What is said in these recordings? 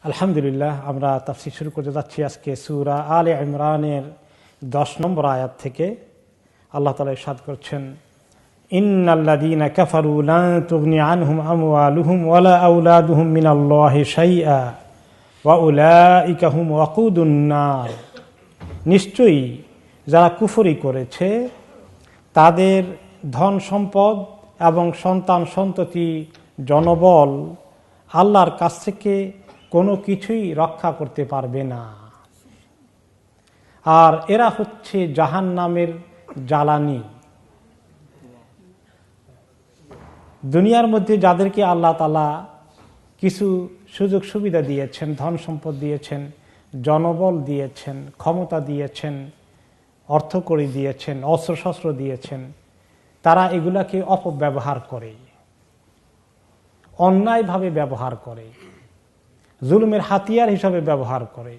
আলহামদুলিল্লাহ, আমরা তাফসীর শুরু করতে যাচ্ছি আজকে সূরা আলে ইমরানের 10 নম্বর আয়াত থেকে। আল্লাহ তাআলা ইরশাদ করছেন, ইন্নাল্লাযীনা কাফারু লা তুগনি আনহুম আমওয়ালুহুম ওয়ালা আওলাদুহুম মিনাল্লাহি শাইআ ওয়া উলাইকা হুম ওয়াকুদুন নার। নিশ্চয়ই যারা কুফরি করেছে তাদের ধন সম্পদ এবং সন্তান সন্ততি জনবল আল্লাহর কাছ থেকে কোনো কিছুই রক্ষা করতে পারবে না, আর এরা হচ্ছে জাহান্নামের জ্বালানি। দুনিয়ার মধ্যে যাদেরকে আল্লাহ তাআলা কিছু সুযোগ সুবিধা দিয়েছেন, ধন সম্পদ দিয়েছেন, জনবল দিয়েছেন, ক্ষমতা দিয়েছেন, অর্থকড়ি দিয়েছেন, অস্ত্রশস্ত্র দিয়েছেন, তারা এগুলাকে অপব্যবহার করে, অন্যায়ভাবে ব্যবহার করে, জুলুমের হাতিয়ার হিসাবে ব্যবহার করে,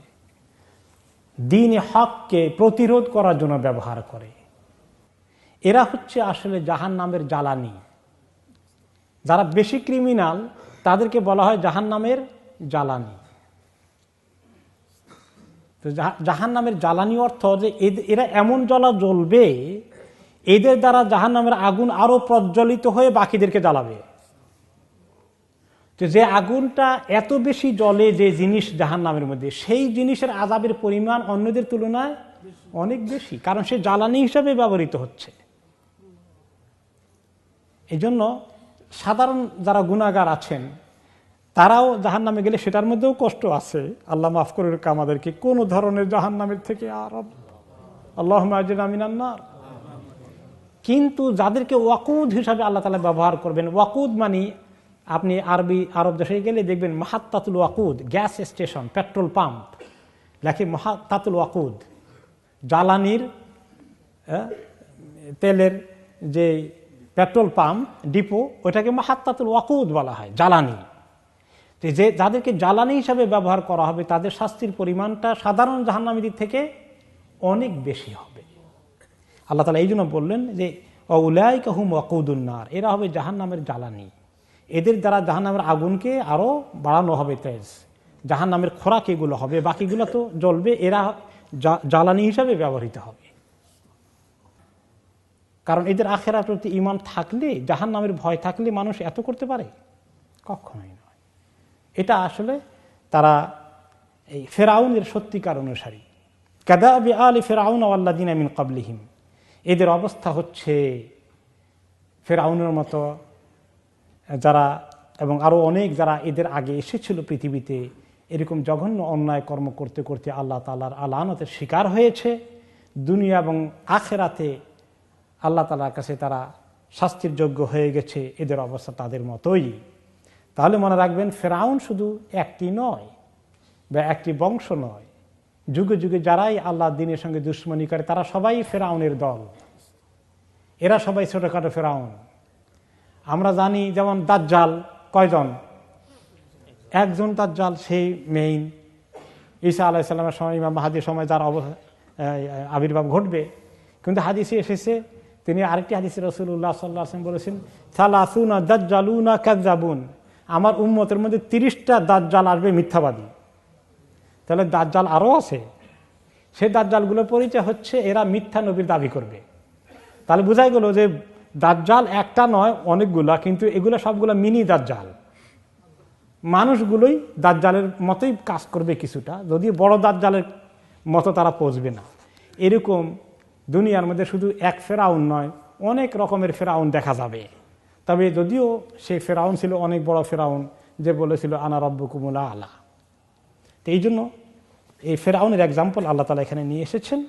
দ্বীনে হককে প্রতিরোধ করার জন্য ব্যবহার করে। এরা হচ্ছে আসলে জাহান্নামের জ্বালানি। যারা বেশি ক্রিমিনাল তাদেরকে বলা হয় জাহান্নামের জ্বালানি। তো জাহান্নামের জ্বালানি অর্থ যে এরা এমন জ্বালা জ্বলবে, এদের দ্বারা জাহান্নামের আগুন আরো প্রজ্বলিত হয়ে বাকিদেরকে জ্বালাবে। যে আগুনটা এত বেশি জ্বলে যে জিনিস জাহান্নামের মধ্যে, সেই জিনিসের আযাবের পরিমাণ অন্যদের তুলনায় অনেক বেশি, কারণ সে জ্বালানি হিসাবে ব্যবহৃত হচ্ছে। এই জন্য সাধারণ যারা গুনাহগার আছেন তারাও জাহান্নামে গেলে সেটার মধ্যেও কষ্ট আছে। আল্লাহ মাফ করে রেখে আমাদেরকে কোন ধরনের জাহান্নামের থেকে আর আল্লাহুম্মা আজরিনা মিনান নার। কিন্তু যাদেরকে ওয়াকুদ হিসাবে আল্লাহ তাআলা ব্যবহার করবেন, ওয়াকুদ মানে আপনি আরব দেশে গেলে দেখবেন মাহাত্তাতুল ওয়াকুদ, গ্যাস স্টেশন, পেট্রোল পাম্প লেখে মাহাত্তাতুল ওয়াকুদ, জ্বালানির তেলের যে পেট্রোল পাম্প ডিপো, ওটাকে মাহাত্তাতুল ওয়াকুদ বলা হয়, জ্বালানি। যে যাদেরকে জ্বালানি হিসাবে ব্যবহার করা হবে তাদের শাস্তির পরিমাণটা সাধারণ জাহান্নামীদের থেকে অনেক বেশি হবে। আল্লাহ তাআলা এই জন্য বললেন যে উলাইকা হুম ওয়াকুদুন নার, এরা হবে জাহান্নামের জ্বালানি। এদের দ্বারা জাহান্নামের আগুনকে আরো বাড়ানো হবে তেজ, জাহান্নামের খোরাক এগুলো হবে, বাকিগুলো তো জ্বলবে, এরা জ্বালানি হিসাবে ব্যবহৃত হবে। কারণ এদের আখিরাতের প্রতি ঈমান থাকলে, জাহান্নামের ভয় থাকলে মানুষ এত করতে পারে? কখনোই নয়। এটা আসলে তারা এই ফেরাউনের সত্যিকার অনুসারী। কাদাবি আলি ফিরআউন ওয়াল্লাযিনা মিন ক্বাবলিহিম, এদের অবস্থা হচ্ছে ফেরাউনের মতো যারা, এবং আরো অনেক যারা এদের আগে এসেছিল পৃথিবীতে, এরকম জঘন্য অন্যায় কর্ম করতে করতে আল্লাহ তাআলার লানতের শিকার হয়েছে। দুনিয়া এবং আখিরাতে আল্লাহ তাআলার কাছে তারা শাস্তির যোগ্য হয়ে গেছে। এদের অবস্থা তাদের মতোই। তাহলে মনে রাখবেন, ফেরাউন শুধু একটি নয় বা একটি বংশ নয়, যুগে যুগে যারাই আল্লাহ দ্বীনের সঙ্গে দুশমনি করে তারা সবাই ফেরাউনের দল। এরা সবাই ছোটখাটো ফেরাউন। আমরা জানি যেমন দাজ্জাল কয়জন? একজন দাজ্জাল, সেই মেইন। ঈসা আলাইহিস সালামের সময়, ইমাম মাহদীর সময় যার আবির্ভাব ঘটবে। কিন্তু হাদিসে এসেছে, তিনি আরেকটি হাদিসে রাসূলুল্লাহ সাল্লাল্লাহু আলাইহি ওয়াসাল্লাম বলেছেন, সালাসুনা দাজ্জালুনা কাযাবুন, আমার উম্মতের মধ্যে 30টা দাজ্জাল আসবে মিথ্যাবাদী। তাহলে দাজ্জাল আরও আছে। সেই দাজ্জালগুলোর পরিচয় হচ্ছে এরা মিথ্যা নবীর দাবি করবে। তাহলে বোঝাই গেল যে দাজ্জাল একটা নয়, অনেকগুলা, কিন্তু এগুলো সবগুলো মিনি দাজ্জাল। মানুষগুলোই দাজ্জালের মতোই কাজ করবে কিছুটা, যদি বড় দাজ্জালের মতো তারা পৌঁছবে না। এরকম দুনিয়ার মধ্যে শুধু এক ফেরাউন নয়, অনেক রকমের ফেরাউন দেখা যাবে। তবে যদিও সেই ফেরাউন ছিল অনেক বড় ফেরাউন, যে বলেছিল আনা রব্বুকুমুল আলা। তো এই জন্য এই ফেরাউনের এক্সাম্পল আল্লাহ তাআলা এখানে নিয়ে এসেছেন।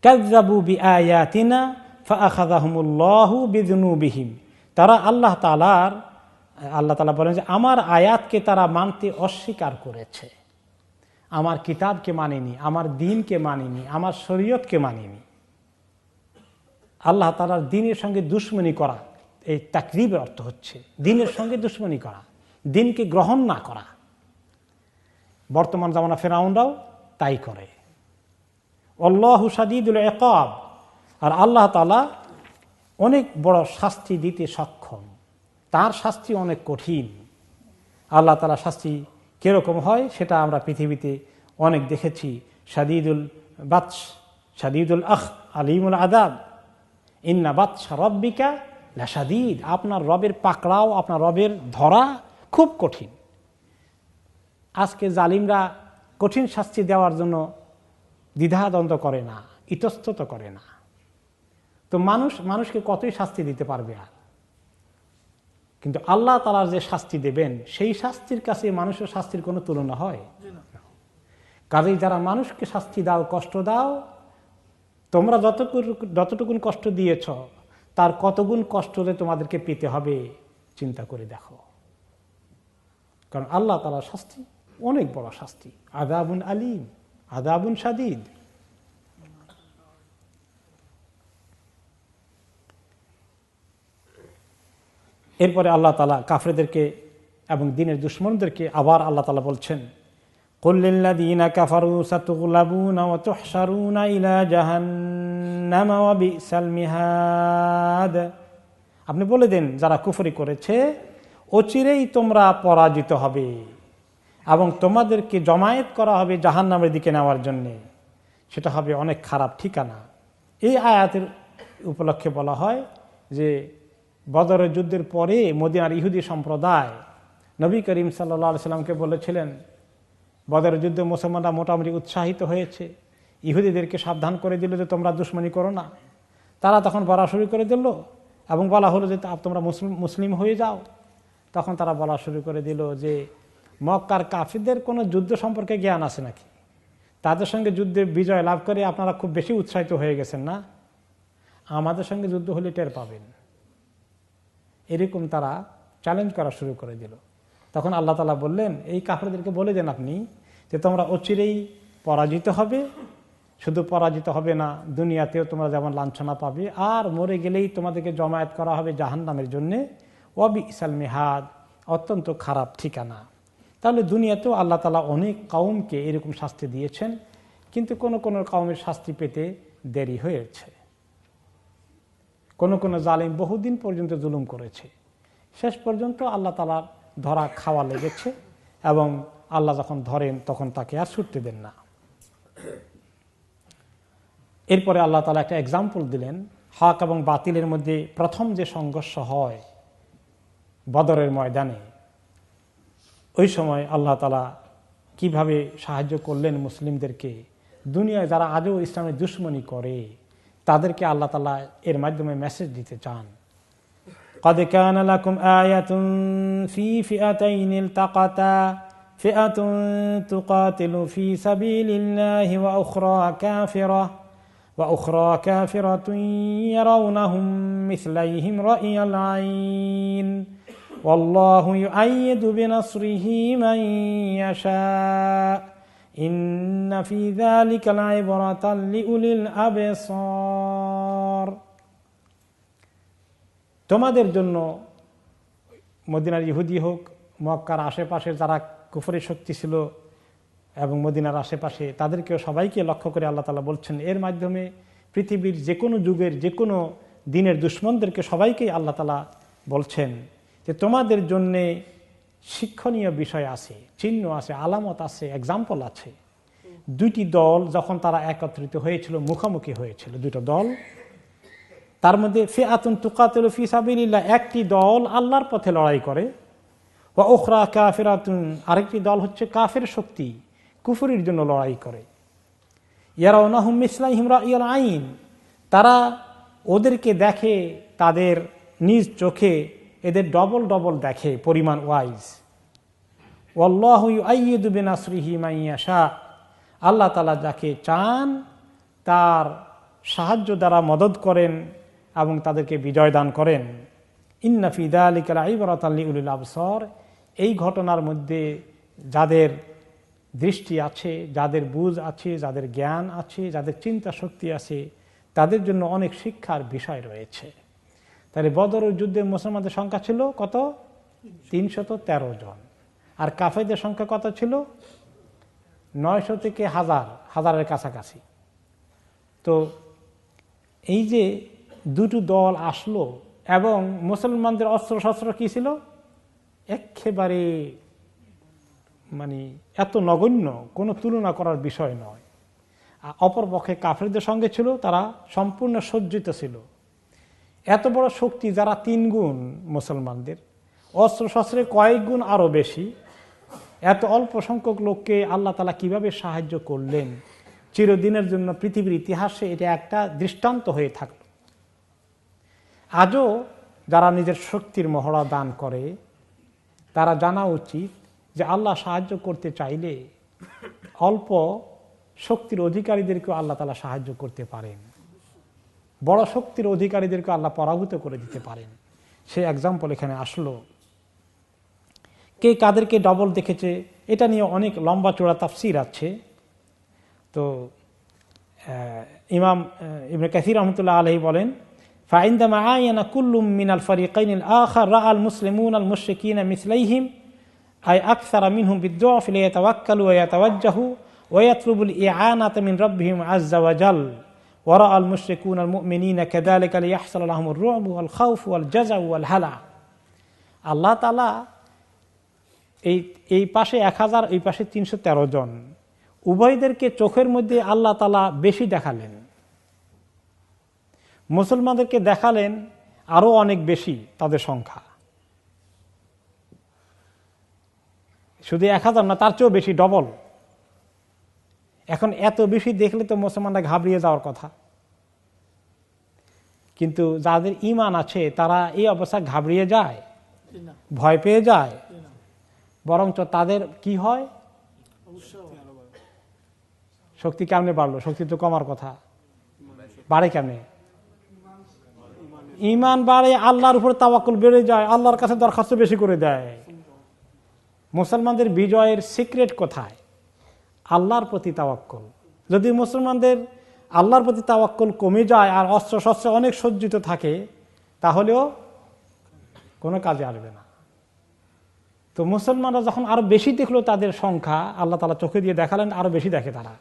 কাযযাবু বিআয়াতিনা ফাআখাযাহুমুল্লাহু বিযুনুবিহিম, তারা আল্লাহ তাআলা বলেন যে আমার আয়াতকে তারা মানতে অস্বীকার করেছে, আমার কিতাবকে মানেনি, আমার দ্বীনকে মানেনি, আমার শরীয়তকে মানেনি। আল্লাহ তাআলার দ্বীনের সঙ্গে দুশমনি করা, এই তাকযীবের অর্থ হচ্ছে দ্বীনের সঙ্গে দুশমনি করা, দ্বীনকে গ্রহণ না করা। বর্তমান জামানা ফেরাউনরাও তাই করে। আল্লাহু শাদীদুল ইকাব, আর আল্লাহ তাআলা অনেক বড় শাস্তি দিতে সক্ষম, তার শাস্তি অনেক কঠিন। আল্লাহ তাআলা শাস্তি কিরকম হয় সেটা আমরা পৃথিবীতে অনেক দেখেছি। শাদীদুল বাতশ শাদীদুল আখ আলিমুল আদাব, ইন্না বাতশা রাব্বিকা লাশাদীদ। আপনার রবের পাকড়াও, আপনার রবের ধরা খুব কঠিন। আজকে জালিমরা কঠিন শাস্তি দেওয়ার জন্য দ্বিধাদ্বন্দ্ব করে না, ইতস্তত করে না। তো মানুষকে কতই শাস্তি দিতে পারবে আর, কিন্তু আল্লাহ তাআলা যে শাস্তি দেবেন সেই শাস্তির কাছে মানুষের শাস্তির কোনো তুলনা হয়? কাজেই যারা মানুষকে শাস্তি দাও, কষ্ট দাও, তোমরা যতটুকুন কষ্ট দিয়েছ তার কতগুণ কষ্ট যে তোমাদেরকে পেতে হবে চিন্তা করে দেখো। কারণ আল্লাহ তাআলার শাস্তি অনেক বড় শাস্তি, আযাবুন আলীম, আযাবুন শাদীদ। এরপরে আল্লাহ তাআলা কাফেরদেরকে এবং দ্বীনের দুশমনদেরকে আবার আল্লাহ তাআলা বলছেন, কুল লিল্লাযীনা কাফারু সাতুগলাবুনা ওয়া তুহশারুনা ইলা জাহান্নামা ওয়া বিসাল মিহাদ। আপনি বলে দেন যারা কুফরি করেছে, অচিরেই তোমরা পরাজিত হবে এবং তোমাদেরকে জমায়েত করা হবে জাহান্নামের দিকে নেওয়ার জন্য, সেটা হবে অনেক খারাপ ঠিকানা। এই আয়াতের উপলক্ষে বলা হয় যে বদরের যুদ্ধের পরে মদিনার ইহুদি সম্প্রদায় নবী করিম সাল্লাল্লাহু আলাইহি সাল্লামকে বলেছিলেন, বদরের যুদ্ধে মুসলমানরা মোটামুটি উৎসাহিত হয়েছে, ইহুদিদেরকে সাবধান করে দিল যে তোমরা দুশমনী করো না। তারা তখন বলা শুরু করে দিল এবং বলা হলো যে তোমরা মুসলিম হয়ে যাও। তখন তারা বলা শুরু করে দিল যে মক্কার কাফিরদের কোনো যুদ্ধ সম্পর্কে জ্ঞান আছে নাকি? তাদের সঙ্গে যুদ্ধে বিজয় লাভ করে আপনারা খুব বেশি উৎসাহিত হয়ে গেছেন না? আমাদের সঙ্গে যুদ্ধ হলে টের পাবেন। এরকম তারা চ্যালেঞ্জ করা শুরু করে দিল। তখন আল্লাহ তাআলা বললেন, এই কাফেরদেরকে বলে দেন আপনি যে তোমরা অচিরেই পরাজিত হবে। শুধু পরাজিত হবে না, দুনিয়াতেও তোমরা যেমন লাঞ্ছনা পাবে, আর মরে গেলেই তোমাদেরকে জমায়েত করা হবে জাহান্নামের জন্যে। ওয়া বিসাল মিহাদ, অত্যন্ত খারাপ ঠিকানা। তাহলে দুনিয়াতেও আল্লাহ তাআলা অনেক কওমকে এরকম শাস্তি দিয়েছেন, কিন্তু কোন কোন কওমের শাস্তি পেতে দেরি হয়েছে। কোন কোন জালিম বহুদিন পর্যন্ত জুলুম করেছে, শেষ পর্যন্ত আল্লাহ তাআলার ধরা খাওয়া লেগেছে এবং আল্লাহ যখন ধরেন তখন তাকে আর ছুটতে দেন না। এরপরে আল্লাহ তাআলা একটা এক্সাম্পল দিলেন, হক এবং বাতিলের মধ্যে প্রথম যে সংঘর্ষ হয় বদরের ময়দানে, ওই সময় আল্লাহ তাআলা কিভাবে সাহায্য করলেন মুসলিমদেরকে। দুনিয়ায় যারা আজও ইসলামের দুশমনী করে তাদেরকে আল্লাহ তাআলা এর মাধ্যমে মেসেজ দিতে চান। قد كان لكم آية في فئتين التقتا فئة تقاتل في سبيل الله وأخرى كافرة يرونهم مثليهم رأي العين والله يؤيد بنصره من يشاء إن في ذلك لعبرة لأولي الأبصار। তোমাদের জন্য মদিনার ইহুদি হোক, মক্কার আশেপাশে যারা কুফরি শক্তি ছিল এবং মদিনার আশেপাশে, তাদেরকেও সবাইকে লক্ষ্য করে আল্লাহ তাআলা বলছেন, এর মাধ্যমে পৃথিবীর যে কোনো যুগের যে কোনো দিনের দুশমনদেরকে সবাইকেই আল্লাহ তাআলা বলছেন যে তোমাদের জন্যে শিক্ষণীয় বিষয় আছে, চিহ্ন আছে, আলামত আছে, এক্সাম্পল আছে। দুইটি দল যখন তারা একত্রিত হয়েছিল, মুখোমুখি হয়েছিল দুটো দল, তার মধ্যে ফিআতুন তুকাতিলু ফি সাবিলিল্লাহ, একটি দল আল্লাহর পথে লড়াই করে, ওয়া উখরা কাফিরাতুন, আরেকটি দল হচ্ছে কাফের শক্তি, কুফরির জন্য লড়াই করে। ইয়ারাউনাহুম মিসলাইহিম রাইয়াল আইন, তারা ওদেরকে দেখে তাদের নিজ চোখে, এদের ডবল ডবল দেখে পরিমাণ ওয়াইজ। ওয়াল্লাহু ইউআইয়িদু বিনাসরিহি মান ইয়াশা, আল্লাহ তাআলা যাকে চান তার সাহায্য দ্বারা মদদ করেন এবং তাদেরকে বিজয় দান করেন। ইন্না ফি যালিকা লাইবরাতান লিউলিল আবসার, এই ঘটনার মধ্যে যাদের দৃষ্টি আছে, যাদের বুঝ আছে, যাদের জ্ঞান আছে, যাদের চিন্তা শক্তি আছে, তাদের জন্য অনেক শিক্ষার বিষয় রয়েছে। তাহলে বদরের যুদ্ধে মুসলমানদের সংখ্যা ছিল কত? 313 জন। আর কাফেরদের সংখ্যা কত ছিল? 900 থেকে 1000-1000-এর কাছাকাছি। তো এই যে দুটো দল আসলো এবং মুসলমানদের অস্ত্র শস্ত্র কি ছিল? একেবারে মানে এত নগণ্য, কোনো তুলনা করার বিষয় নয়। অপরপক্ষে কাফেরদের সঙ্গে ছিল, তারা সম্পূর্ণ সজ্জিত ছিল। এত বড় শক্তি যারা 3 গুণ মুসলমানদের, অস্ত্র শস্ত্রে কয়েক গুণ আরো বেশি, এত অল্প সংখ্যক লোককে আল্লাহ তাআলা কিভাবে সাহায্য করলেন, চিরদিনের জন্য পৃথিবীর ইতিহাসে এটা একটা দৃষ্টান্ত হয়ে থাকল। আজও যারা নিজের শক্তির মহড়া দান করে, তারা জানা উচিত যে আল্লাহ সাহায্য করতে চাইলে অল্প শক্তির অধিকারীদেরকেও আল্লাহ তাআলা সাহায্য করতে পারেন, বড় শক্তির অধিকারীদেরকে আল্লাহ পরাভূত করে দিতে পারেন। সেই এক্সাম্পল এখানে আসলো। কে কাদেরকে ডবল দেখেছে এটা নিয়ে অনেক লম্বা চূড়া তাফসীর আছে। তো ইমাম ইবনে কাসীর রাহমাতুল্লাহ আলাইহি বলেন, ফাইনদামা আয়ানা কুল্লুম মিনাল ফারিকাইনিল আখার রাআল মুসলিমুন আল মুশরিকিনা মিসলাইহিম আই আকসারা মিনহুম বিদ্দুআফ লিয়াতাওয়াক্কালু ওয়া ইয়াতাওয়াজ্জাহু ওয়া ইয়াতলুবুল ইআনাতা মিন রাব্বিহিম আযজা ওয়া জাল ওয়া রাআল মুশরিকুনা আল মুমিনিনা কাযালিকা লিয়াহসালা লাহুমুর রু'বু ওয়াল খাউফু ওয়াল জাযাউ ওয়াল হালা। আল্লাহ তাআলা এই পাশে 1000, এই পাশে 313 জন, উভয়দেরকে চোখের মধ্যে আল্লাহ তাআলা বেশি দেখালেন। মুসলমানদেরকে দেখালেন আরো অনেক বেশি তাদের সংখ্যা, শুধু 1000 না, তার চেয়েও বেশি, ডবল। এখন এত বেশি দেখলে তো মুসলমানরা ঘাবড়িয়ে যাওয়ার কথা, কিন্তু যাদের ঈমান আছে তারা এই অবস্থা ঘাবড়িয়ে যায়, ভয় পেয়ে যায়, বরঞ্চ তাদের কি হয়, শক্তি কেমনে বাড়লো? শক্তি তো কমার কথা, বাড়ে কেমনে? ঈমান বাড়ে, আল্লাহর উপর তাওয়াক্কুল বেড়ে যায়, আল্লাহর কাছে দরখাস্ত বেশি করে দেয়। মুসলমানদের বিজয়ের সিক্রেট কোথায়? আল্লাহর প্রতি তাওয়াক্কুল। যদি মুসলমানদের আল্লাহর প্রতি তাওয়াক্কুল কমে যায় আর অস্ত্র শস্ত্রে অনেক সজ্জিত থাকে, তাহলেও কোনো কাজে আসবে না। তো মুসলমানরা যখন আরো বেশি দেখলো তাদের সংখ্যা, আল্লাহ তাআলা চোখে দিয়ে দেখালেন আরো বেশি দেখে তারা,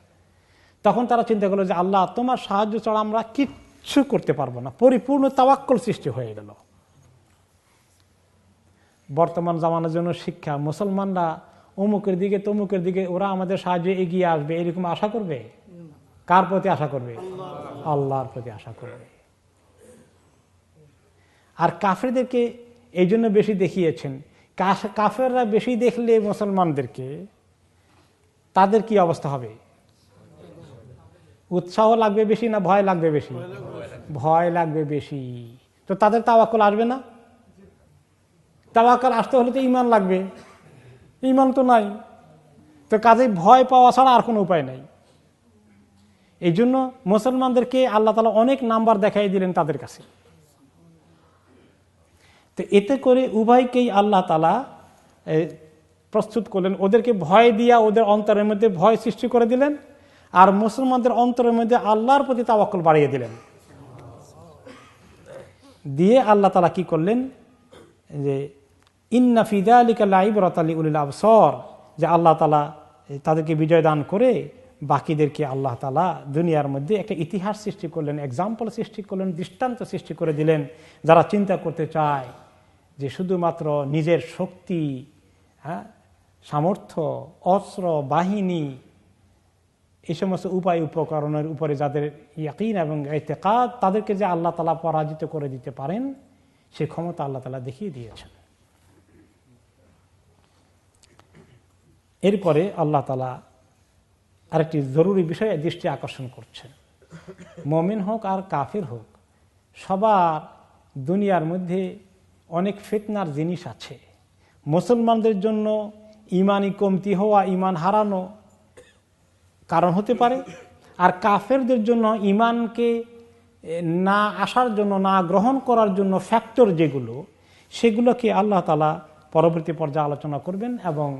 তখন তারা চিন্তা করলো যে আল্লাহ তোমার সাহায্য ছাড়া আমরা কিচ্ছু করতে পারবো না। পরিপূর্ণ তাওয়াক্কুল সৃষ্টি হয়ে গেল। বর্তমান জামানার জন্য শিক্ষা, মুসলমানরা অমুকের দিকে তমুকের দিকে ওরা আমাদের সাহায্যে এগিয়ে আসবে এরকম আশা করবে? কার প্রতি আশা করবে? আল্লাহর প্রতি আশা করবে। আর কাফেরদেরকে এই জন্য বেশি দেখিয়েছেন, কাফেররা বেশি দেখলে মুসলমানদেরকে, তাদের কি অবস্থা হবে? উৎসাহ লাগবে বেশি না ভয় লাগবে বেশি? ভয় লাগবে বেশি। তো তাদের তাওয়াক্কুল আসবে না? তাওয়াক্কুল আসতে হলে তো ঈমান লাগবে, ঈমান তো নাই, তো কাজেই ভয় পাওয়া ছাড়া আর কোনো উপায় নাই। এই জন্য মুসলমানদেরকে আল্লাহ তাআলা অনেক নাম্বার দেখাই দিলেন তাদের কাছে। তো এতে করে উভয়কেই আল্লাহ তাআলা প্রস্তুত করলেন, ওদেরকে ভয় দিয়া ওদের অন্তরের মধ্যে ভয় সৃষ্টি করে দিলেন, আর মুসলমানদের অন্তরের মধ্যে আল্লাহর প্রতি তাওয়াক্কুল বাড়িয়ে দিলেন। দিয়ে আল্লাহ তাআলা কি করলেন, যে ইন্না ফি যালিকা লাইবরাতাল লিউলিল আবসার, যে আল্লাহ তাআলা তাদেরকে বিজয় দান করে বাকিদেরকে আল্লাহ তাআলা দুনিয়ার মধ্যে একটা ইতিহাস সৃষ্টি করলেন, এক্সাম্পল সৃষ্টি করলেন, দৃষ্টান্ত সৃষ্টি করে দিলেন। যারা চিন্তা করতে চায় যে শুধুমাত্র নিজের শক্তি, সামর্থ্য, অস্ত্র বাহিনী, এই সমস্ত উপায় উপকরণের উপরে যাদের ইয়াকিন এবং ইতিকাদ, তাদেরকে যে আল্লাহ তাআলা পরাজিত করে দিতে পারেন, সে ক্ষমতা আল্লাহ তাআলা দেখিয়ে দিয়েছেন। এরপরে আল্লাহ তাআলা আরেকটি জরুরি বিষয়ে দৃষ্টি আকর্ষণ করছেন। মুমিন হোক আর কাফির হোক, সবার দুনিয়ার মধ্যে অনেক ফিতনার জিনিস আছে। মুসলমানদের জন্য ইমানি কমতি হওয়া, ইমান হারানো কারণ হতে পারে, আর কাফেরদের জন্য ইমানকে না আসার জন্য, না গ্রহণ করার জন্য ফ্যাক্টর যেগুলো, সেগুলোকে আল্লাহ তাআলা পরবর্তী পর্যায়ে আলোচনা করবেন, এবং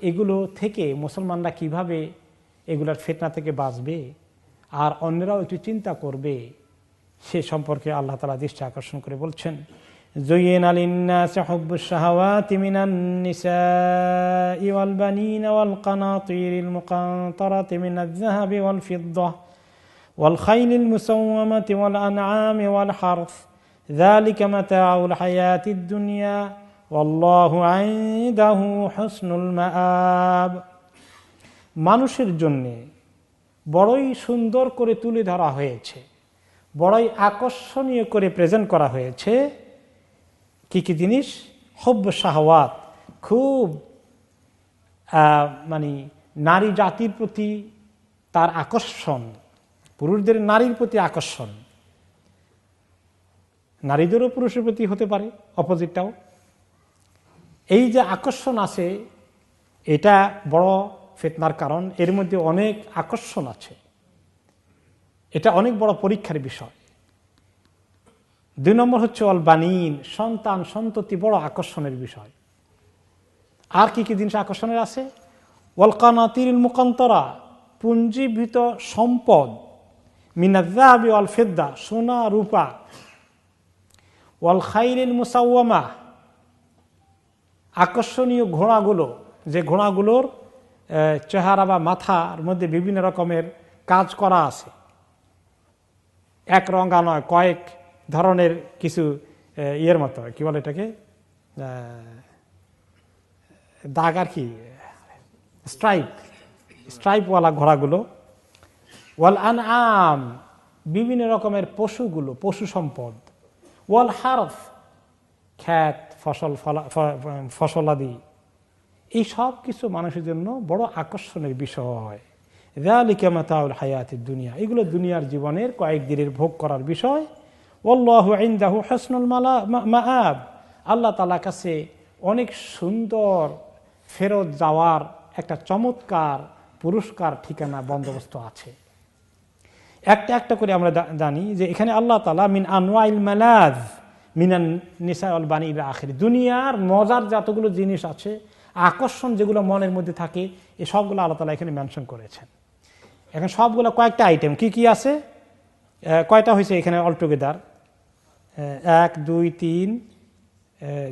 এগুলো থেকে মুসলমানরা কিভাবে এগুলোর ফিতনা থেকে বাঁচবে আর অন্যরাও একটু চিন্তা করবে, সে সম্পর্কে আল্লাহ তাআলা দৃষ্টি আকর্ষণ করে বলছেন, যুয়িনা লিন-নাসি হুব্বুশ শাহাওয়াতি মিনান নিসাই ওয়াল বানিনা ওয়াল কানাতিরিল মুকানতারাতি মিনাজ যাহাবি ওয়াল ফিদ্দাহ ওয়াল খাইলিল মুসাওওয়ামাতি ওয়াল আনআমি ওয়াল হারথ যালিকা মাতাউল হায়াতিদ দুনিয়া ওয়াল্লাহু ইনদাহু হুসনুল মাআব। মানুষের জন্য বড়ই সুন্দর করে তুলে ধরা হয়েছে, বড়ই আকর্ষণীয় করে প্রেজেন্ট করা হয়েছে কি কি জিনিস? হুব্ব শাহওয়াত, খুব মানে নারী জাতির প্রতি তার আকর্ষণ, পুরুষদের নারীর প্রতি আকর্ষণ, নারীদেরও পুরুষের প্রতি হতে পারে, অপোজিটটাও। এই যে আকর্ষণ আছে, এটা বড় ফিতনার কারণ। এর মধ্যে অনেক আকর্ষণ আছে, এটা অনেক বড় পরীক্ষার বিষয়। 2 নম্বর হচ্ছে অল বানিন, সন্তান সন্ততি বড় আকর্ষণের বিষয়। আর কি কি জিনিস আকর্ষণের আছে? ওয়াল কানাতিরিল মুকান্তরা, পুঞ্জীভূত সম্পদ, মিনাজ যাহাবি ওয়াল ফিদ্দা, সোনা রূপা, ওয়াল খাইলিল মুসাওয়ামা, আকর্ষণীয় ঘোড়াগুলো, যে ঘোড়াগুলোর চেহারা বা মাথার মধ্যে বিভিন্ন রকমের কাজ করা আছে, এক রঙা নয়, কয়েক ধরনের কিছু ইয়ের মতো, কি বলে এটাকে, দাগ আর কি, স্ট্রাইপওয়ালা ঘোড়াগুলো। ওয়াল আনআম, বিভিন্ন রকমের পশুগুলো, পশু সম্পদ। ওয়াল হারফ, ক্ষেত, ফসলাদি, এই সব কিছু মানুষের জন্য বড় আকর্ষণের বিষয়। যালিকা মাতাউল হায়াতিদ দুনিয়া, এগুলো দুনিয়ার জীবনের কয়েক দিনের ভোগ করার বিষয়। ওয়াল্লাহু ইনদাহু হুসনুল মাআব, আল্লাহ তাআলার কাছে অনেক সুন্দর ফেরত যাওয়ার একটা চমৎকার পুরস্কার ঠিকানা বন্দোবস্ত আছে। একটা একটা করে আমরা জানি যে এখানে আল্লাহ তাআলা মিন আনওয়াইল মালাজ মিনান নিসা ওয়াল বানি ইলা আখির, দুনিয়ার মজার যতগুলো জিনিস আছে, আকর্ষণ যেগুলো মনের মধ্যে থাকে, এই সবগুলো আল্লাহ তাআলা এখানে মেনশন করেছেন। এখন সবগুলো কয়েকটা আইটেম, কি কি আছে, কয়টা হয়েছে এখানে অলটুগেদার? 1 2 3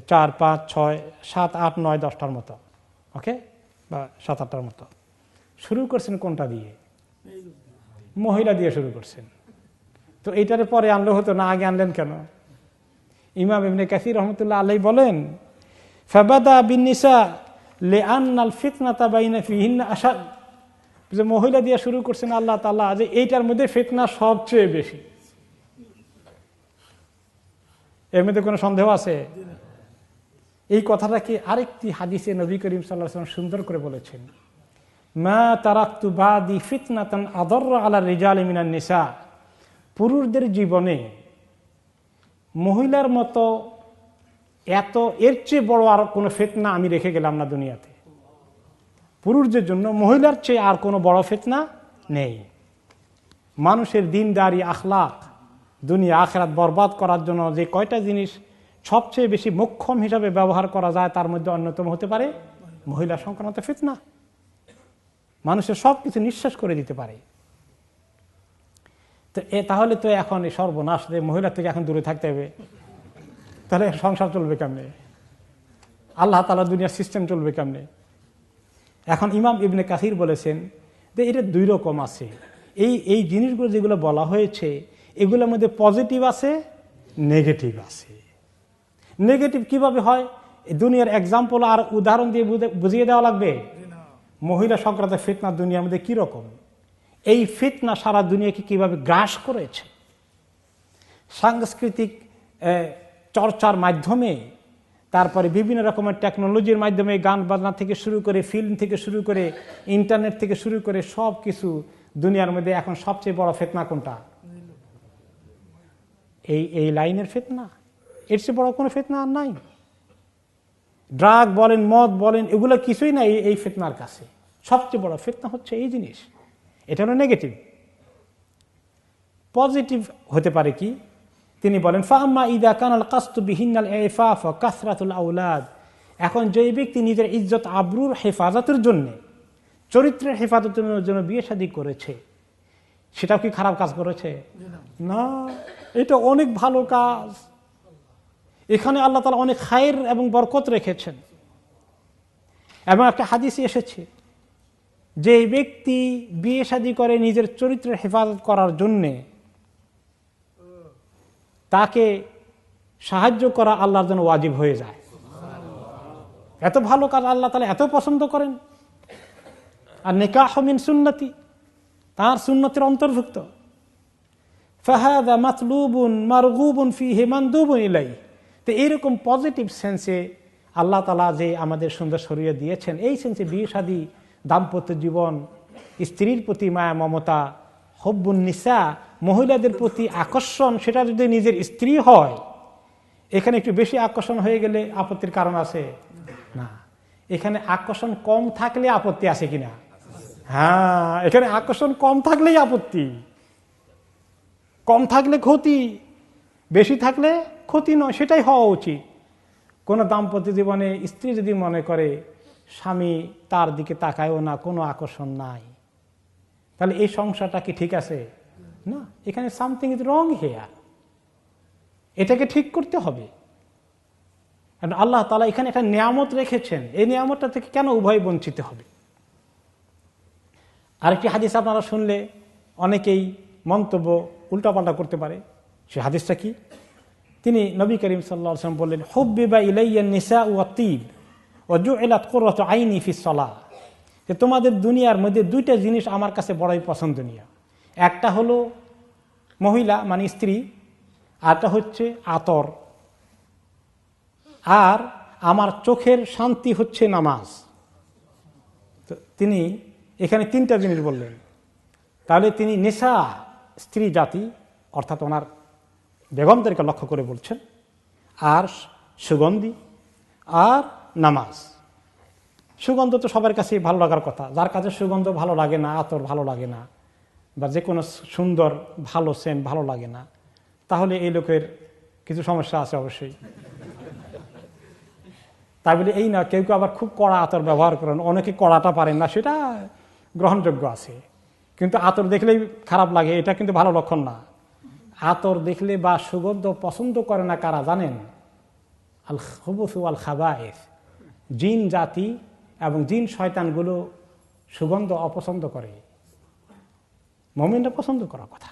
4 5 6 7 8 9 10টার মতো, ওকে, বা 7-8টার মতো। শুরু করছেন কোনটা দিয়ে? মহিলা দিয়ে শুরু করছেন। তো এইটার পরে আনলে হতো না, আগে আনলেন কেন? ইমাম ইবনে কাসির রহমতুল্লাহ আলাইহি বলেন, ফাবাদা বিন্নিসা লিআন্নাল ফিতনাতা বাইনা ফিহিন্না আশাদ, যে মহিলা দিয়ে শুরু করছেন আল্লাহ তাআলা, যে এইটার মধ্যে ফিতনা সবচেয়ে বেশি। এর মধ্যে কোনো সন্দেহ আছে? এই কথাটাকে আরেকটি হাদিসে নবী করিম সাল্লাল্লাহু আলাইহি ওয়াসাল্লাম সুন্দর করে বলেছেন, মা তারাকতু বাদি ফিতনাতান আদাররা আলা রিজালি মিনান নিসা, পুরুষদের জীবনে মহিলার মতো এর চেয়ে বড় আর কোনো ফিতনা আমি রেখে গেলাম না দুনিয়াতে। পুরুষদের জন্য মহিলার চেয়ে আর কোনো বড় ফিতনা নেই। মানুষের দিনদারি, আখলাক, দুনিয়া আখিরাত বরবাদ করার জন্য যে কয়টা জিনিস সবচেয়ে বেশি মোক্ষম হিসাবে ব্যবহার করা যায়, তার মধ্যে অন্যতম হতে পারে মহিলা সংক্রান্ত ফিতনা। মানুষের সব কিছু নিঃশেষ করে দিতে পারে। তো তাহলে তো এখন এই সর্বনাশ, যে মহিলা থেকে এখন দূরে থাকতে হবে, তাহলে সংসার চলবে কেমনে? আল্লাহ তাআলা দুনিয়ার সিস্টেম চলবে কেমনে? এখন ইমাম ইবনে কাসির বলেছেন যে এটা 2 রকম আছে। এই জিনিসগুলো যেগুলো বলা হয়েছে, এগুলোর মধ্যে পজিটিভ আছে, নেগেটিভ আছে। নেগেটিভ কিভাবে হয়? দুনিয়ার এক্সাম্পল আর উদাহরণ দিয়ে বুঝিয়ে দেওয়া লাগবে? মহিলা সংক্রান্ত ফিতনা দুনিয়ার মধ্যে কি রকম, এই ফিতনা সারা দুনিয়াকে কিভাবে গ্রাস করেছে, সাংস্কৃতিক চর্চার মাধ্যমে, তারপরে বিভিন্ন রকমের টেকনোলজির মাধ্যমে, গান বাজনা থেকে শুরু করে, ফিল্ম থেকে শুরু করে, ইন্টারনেট থেকে শুরু করে সব কিছু দুনিয়ার মধ্যে এখন সবচেয়ে বড় ফিতনা কোনটা? এই লাইনের ফিতনা। এর চেয়ে বড় কোনো ফিতনা আর নাই। ড্রাগ বলেন, মদ বলেন, এগুলো কিছুই নাই এই ফিতনার কাছে। সবচেয়ে বড় ফিতনা হচ্ছে এই জিনিস। এটা হলো নেগেটিভ। পজিটিভ হতে পারে কি? তিনি বলেন, ফাআম্মা ইযা কানাল কাসদু বিহিন্নাল ইফাফ ওয়া কাসরাতুল আওলাদ, এখন যে ব্যক্তি নিজের ইজ্জত আবরুর হেফাজতের জন্য, চরিত্রের হেফাজতের জন্য বিয়ে শাদী করেছে, সেটাও কি খারাপ কাজ করেছে? না, এটা অনেক ভালো কাজ। এখানে আল্লাহ তাআলা অনেক খায়ের এবং বরকত রেখেছেন। এবং একটা হাদিসে এসেছে, যে ব্যক্তি বিয়ে শাদী করে নিজের চরিত্রের হেফাজত করার জন্যে, তাকে সাহায্য করা আল্লাহর জন্য ওয়াজিব হয়ে যায়। এত ভালো কাজ আল্লাহ তাআলা এত পছন্দ করেন। আর নিকাহ মিন সুন্নতি, তার সুন্নতের অন্তর্ভুক্ত। ফাহাদা মাতলুবুন মারগুবুন ফিহি মানদুবুন ইলাই। তো এইরকম পজিটিভ সেন্সে আল্লাহ তাআলা যে আমাদের সুন্দর শরীয়ত দিয়েছেন, এই সেন্সে বিয়ে শাদী, দাম্পত্য জীবন, স্ত্রীর প্রতি মায়া মমতা, হব্বুন নিসা, মহিলাদের প্রতি আকর্ষণ, সেটা যদি নিজের স্ত্রী হয়, এখানে একটু বেশি আকর্ষণ হয়ে গেলে আপত্তির কারণ আছে না। এখানে আকর্ষণ কম থাকলে আপত্তি আছে কিনা? হ্যাঁ, এখানে আকর্ষণ কম থাকলেই আপত্তি। কম থাকলে ক্ষতি, বেশি থাকলে ক্ষতি নয়, সেটাই হওয়া উচিত। কোনো দাম্পত্য জীবনে স্ত্রী যদি মনে করে স্বামী তার দিকে তাকায়ও না, কোনো আকর্ষণ নাই, তাহলে এই সংসারটা কি ঠিক আছে? না, এখানে সামথিং ইজ রং হিয়ার। এটাকে ঠিক করতে হবে। আল্লাহ তাআলা এখানে একটা নিয়ামত রেখেছেন, এই নিয়ামতটা থেকে কেন উভয় বঞ্চিত হবে? আরেকটি হাদিস আপনারা শুনলে অনেকেই মন্তব্য উল্টাপাল্টা করতে পারে। সে হাদিসটা কি? তিনি নবী করিম সাল্লাল্লাহু আলাইহি ওয়াসাল্লাম বললেন, হুব্বিবা ইলাইয়া নিসাউ ওয়াত তিব ওয়া জুইলাত কুররাতু আইনি ফিস সালাহ। যে তোমাদের দুনিয়ার মধ্যে দুইটা জিনিস আমার কাছে বড়ই পছন্দনীয়। একটা হলো মহিলা মানে স্ত্রী, আরটা হচ্ছে আতর, আর আমার চোখের শান্তি হচ্ছে নামাজ। তো তিনি এখানে তিনটা জিনিস বললেন। তাহলে তিনি নিসা, স্ত্রী জাতি, অর্থাৎ ওনার বেগমদেরকে লক্ষ্য করে বলছেন, আর সুগন্ধি, আর নামাজ। সুগন্ধ তো সবার কাছেই ভালো লাগার কথা। যার কাছে সুগন্ধ ভালো লাগে না, আতর ভালো লাগে না, বা যে কোনো সুন্দর ভালো সেন্ট ভালো লাগে না, তাহলে এই লোকের কিছু সমস্যা আছে অবশ্যই। তাই বলে এই না, কেউ কেউ আবার খুব কড়া আতর ব্যবহার করেন, অনেকে কড়াটা পারেন না, সেটা গ্রহণযোগ্য আছে। কিন্তু আতর দেখলেই খারাপ লাগে, এটা কিন্তু ভালো লক্ষণ না। আতর দেখলে বা সুগন্ধ পছন্দ করে না কারা জানেন? আল খুবুসু আল খাবায়েস, জিন জাতি এবং জিন শয়তানগুলো সুগন্ধ অপছন্দ করে, মুমিনরা পছন্দ করার কথা।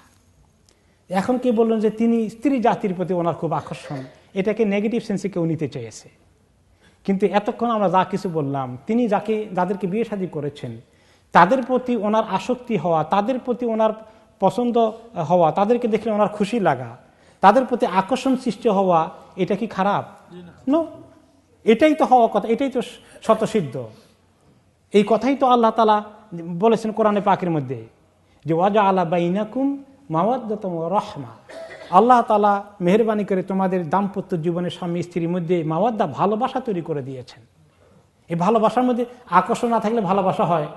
এখন কি বললেন যে তিনি স্ত্রী জাতির প্রতি ওনার খুব আকর্ষণ, এটাকে নেগেটিভ সেন্সে কেউ নিতে চেয়েছে। কিন্তু এতক্ষণ আমরা যা কিছু বললাম, তিনি যাদেরকে বিয়ে শাদী করেছেন তাদের প্রতি ওনার আসক্তি হওয়া, তাদের প্রতি ওনার পছন্দ হওয়া, তাদেরকে দেখলে ওনার খুশি লাগা, তাদের প্রতি আকর্ষণ সৃষ্টি হওয়া, এটা কি খারাপ? নো, এটাই তো হওয়া কথা, এটাই তো স্বতঃসিদ্ধ। এই কথাই তো আল্লাহ তাআলা বলেছেন কোরআনে পাকের মধ্যে, যে ওয়াজআলা বাইনাকুম মাওয়াদ্দাতাম ওয়া রাহমা। আল্লাহ তাআলা মেহেরবানি করে তোমাদের দাম্পত্য জীবনের স্বামী স্ত্রীর মধ্যে মাওয়াদ্দা, ভালোবাসা তৈরি করে দিয়েছেন। এই ভালোবাসার মধ্যে আকর্ষণ না থাকলে ভালোবাসা হয়?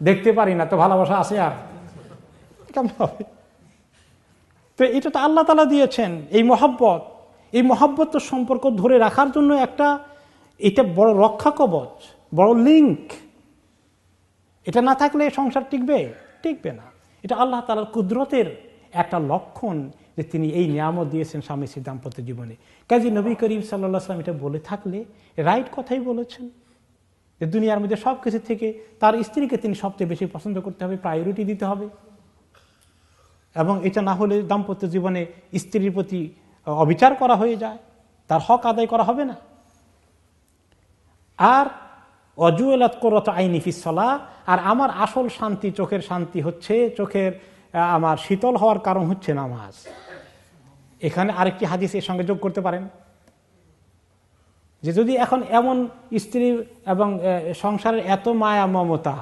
দেখতে পারি না তো ভালোবাসা আছে আর কেমন হবে? তো এটা তো আল্লাহ তাআলা দিয়েছেন এই মহব্বত। এই মহব্বত সম্পর্ক ধরে রাখার জন্য এটা বড় রক্ষা কবচ, বড় লিঙ্ক। এটা না থাকলে সংসার টিকবে না। এটা আল্লাহ তাআলার কুদরতের একটা লক্ষণ যে তিনি এই নিয়ামত দিয়েছেন স্বামী স্ত্রী দাম্পত্য জীবনে। কাজী নবী করিম সাল্লাল্লাহু আলাইহি ওয়াসাল্লাম এটা বলে থাকলে রাইট কথাই বলেছেন, যে দুনিয়ার মধ্যে সব কিছু থেকে তার স্ত্রীকে তিনি সবচেয়ে বেশি পছন্দ করতে হবে, প্রায়োরিটি দিতে হবে। এবং এটা না হলে দাম্পত্য জীবনে স্ত্রীর প্রতি অবিচার করা হয়ে যায়, তার হক আদায় করা হবে না। আর অজুয়েলাত কুররাতু আইনি ফিস সালাহ, আর আমার আসল শান্তি, চোখের শান্তি হচ্ছে, চোখের আমার শীতল হওয়ার কারণ হচ্ছে নামাজ। এখানে আরেকটি হাদিস এর সঙ্গে যোগ করতে পারেন, যে যদি এখন এমন স্ত্রী এবং সংসারের এত মায়া মমতা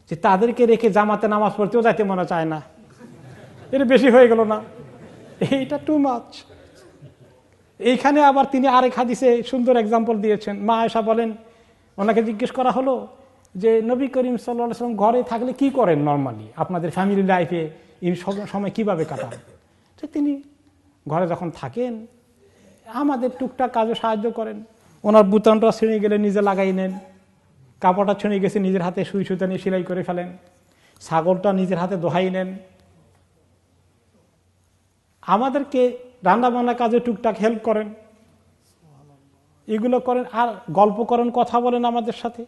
যে তাদেরকে রেখে জামাতে নামাজ পড়তেও যাইতে মনে চায় না, এটা বেশি হয়ে গেল না? এইটা টু মাচ। এইখানে আবার তিনি আরেক হাদিসে সুন্দর এক্সাম্পল দিয়েছেন। মা আয়েশা বলেন, ওনাকে জিজ্ঞেস করা হলো যে নবী করিম সাল্লাল্লাহু আলাইহি ওয়াসাল্লাম ঘরে থাকলে কি করেন নর্মালি, আপনাদের ফ্যামিলি লাইফে এই সময় কিভাবে কাটান? তো তিনি ঘরে যখন থাকেন আমাদের টুকটাক কাজে সাহায্য করেন। ওনার বুতামটা ছিঁড়ে গেলে নিজে লাগাই নেন, কাপড়টা ছিঁড়ে গেছে নিজের হাতে সুই সুতা নিয়ে সেলাই করে ফেলেন, ছাগলটা নিজের হাতে দোহাই নেন। আমাদেরকে রান্না বান্না কাজে টুকটাক হেল্প করেন, এগুলো করেন, আর গল্প করেন, কথা বলেন আমাদের সাথে।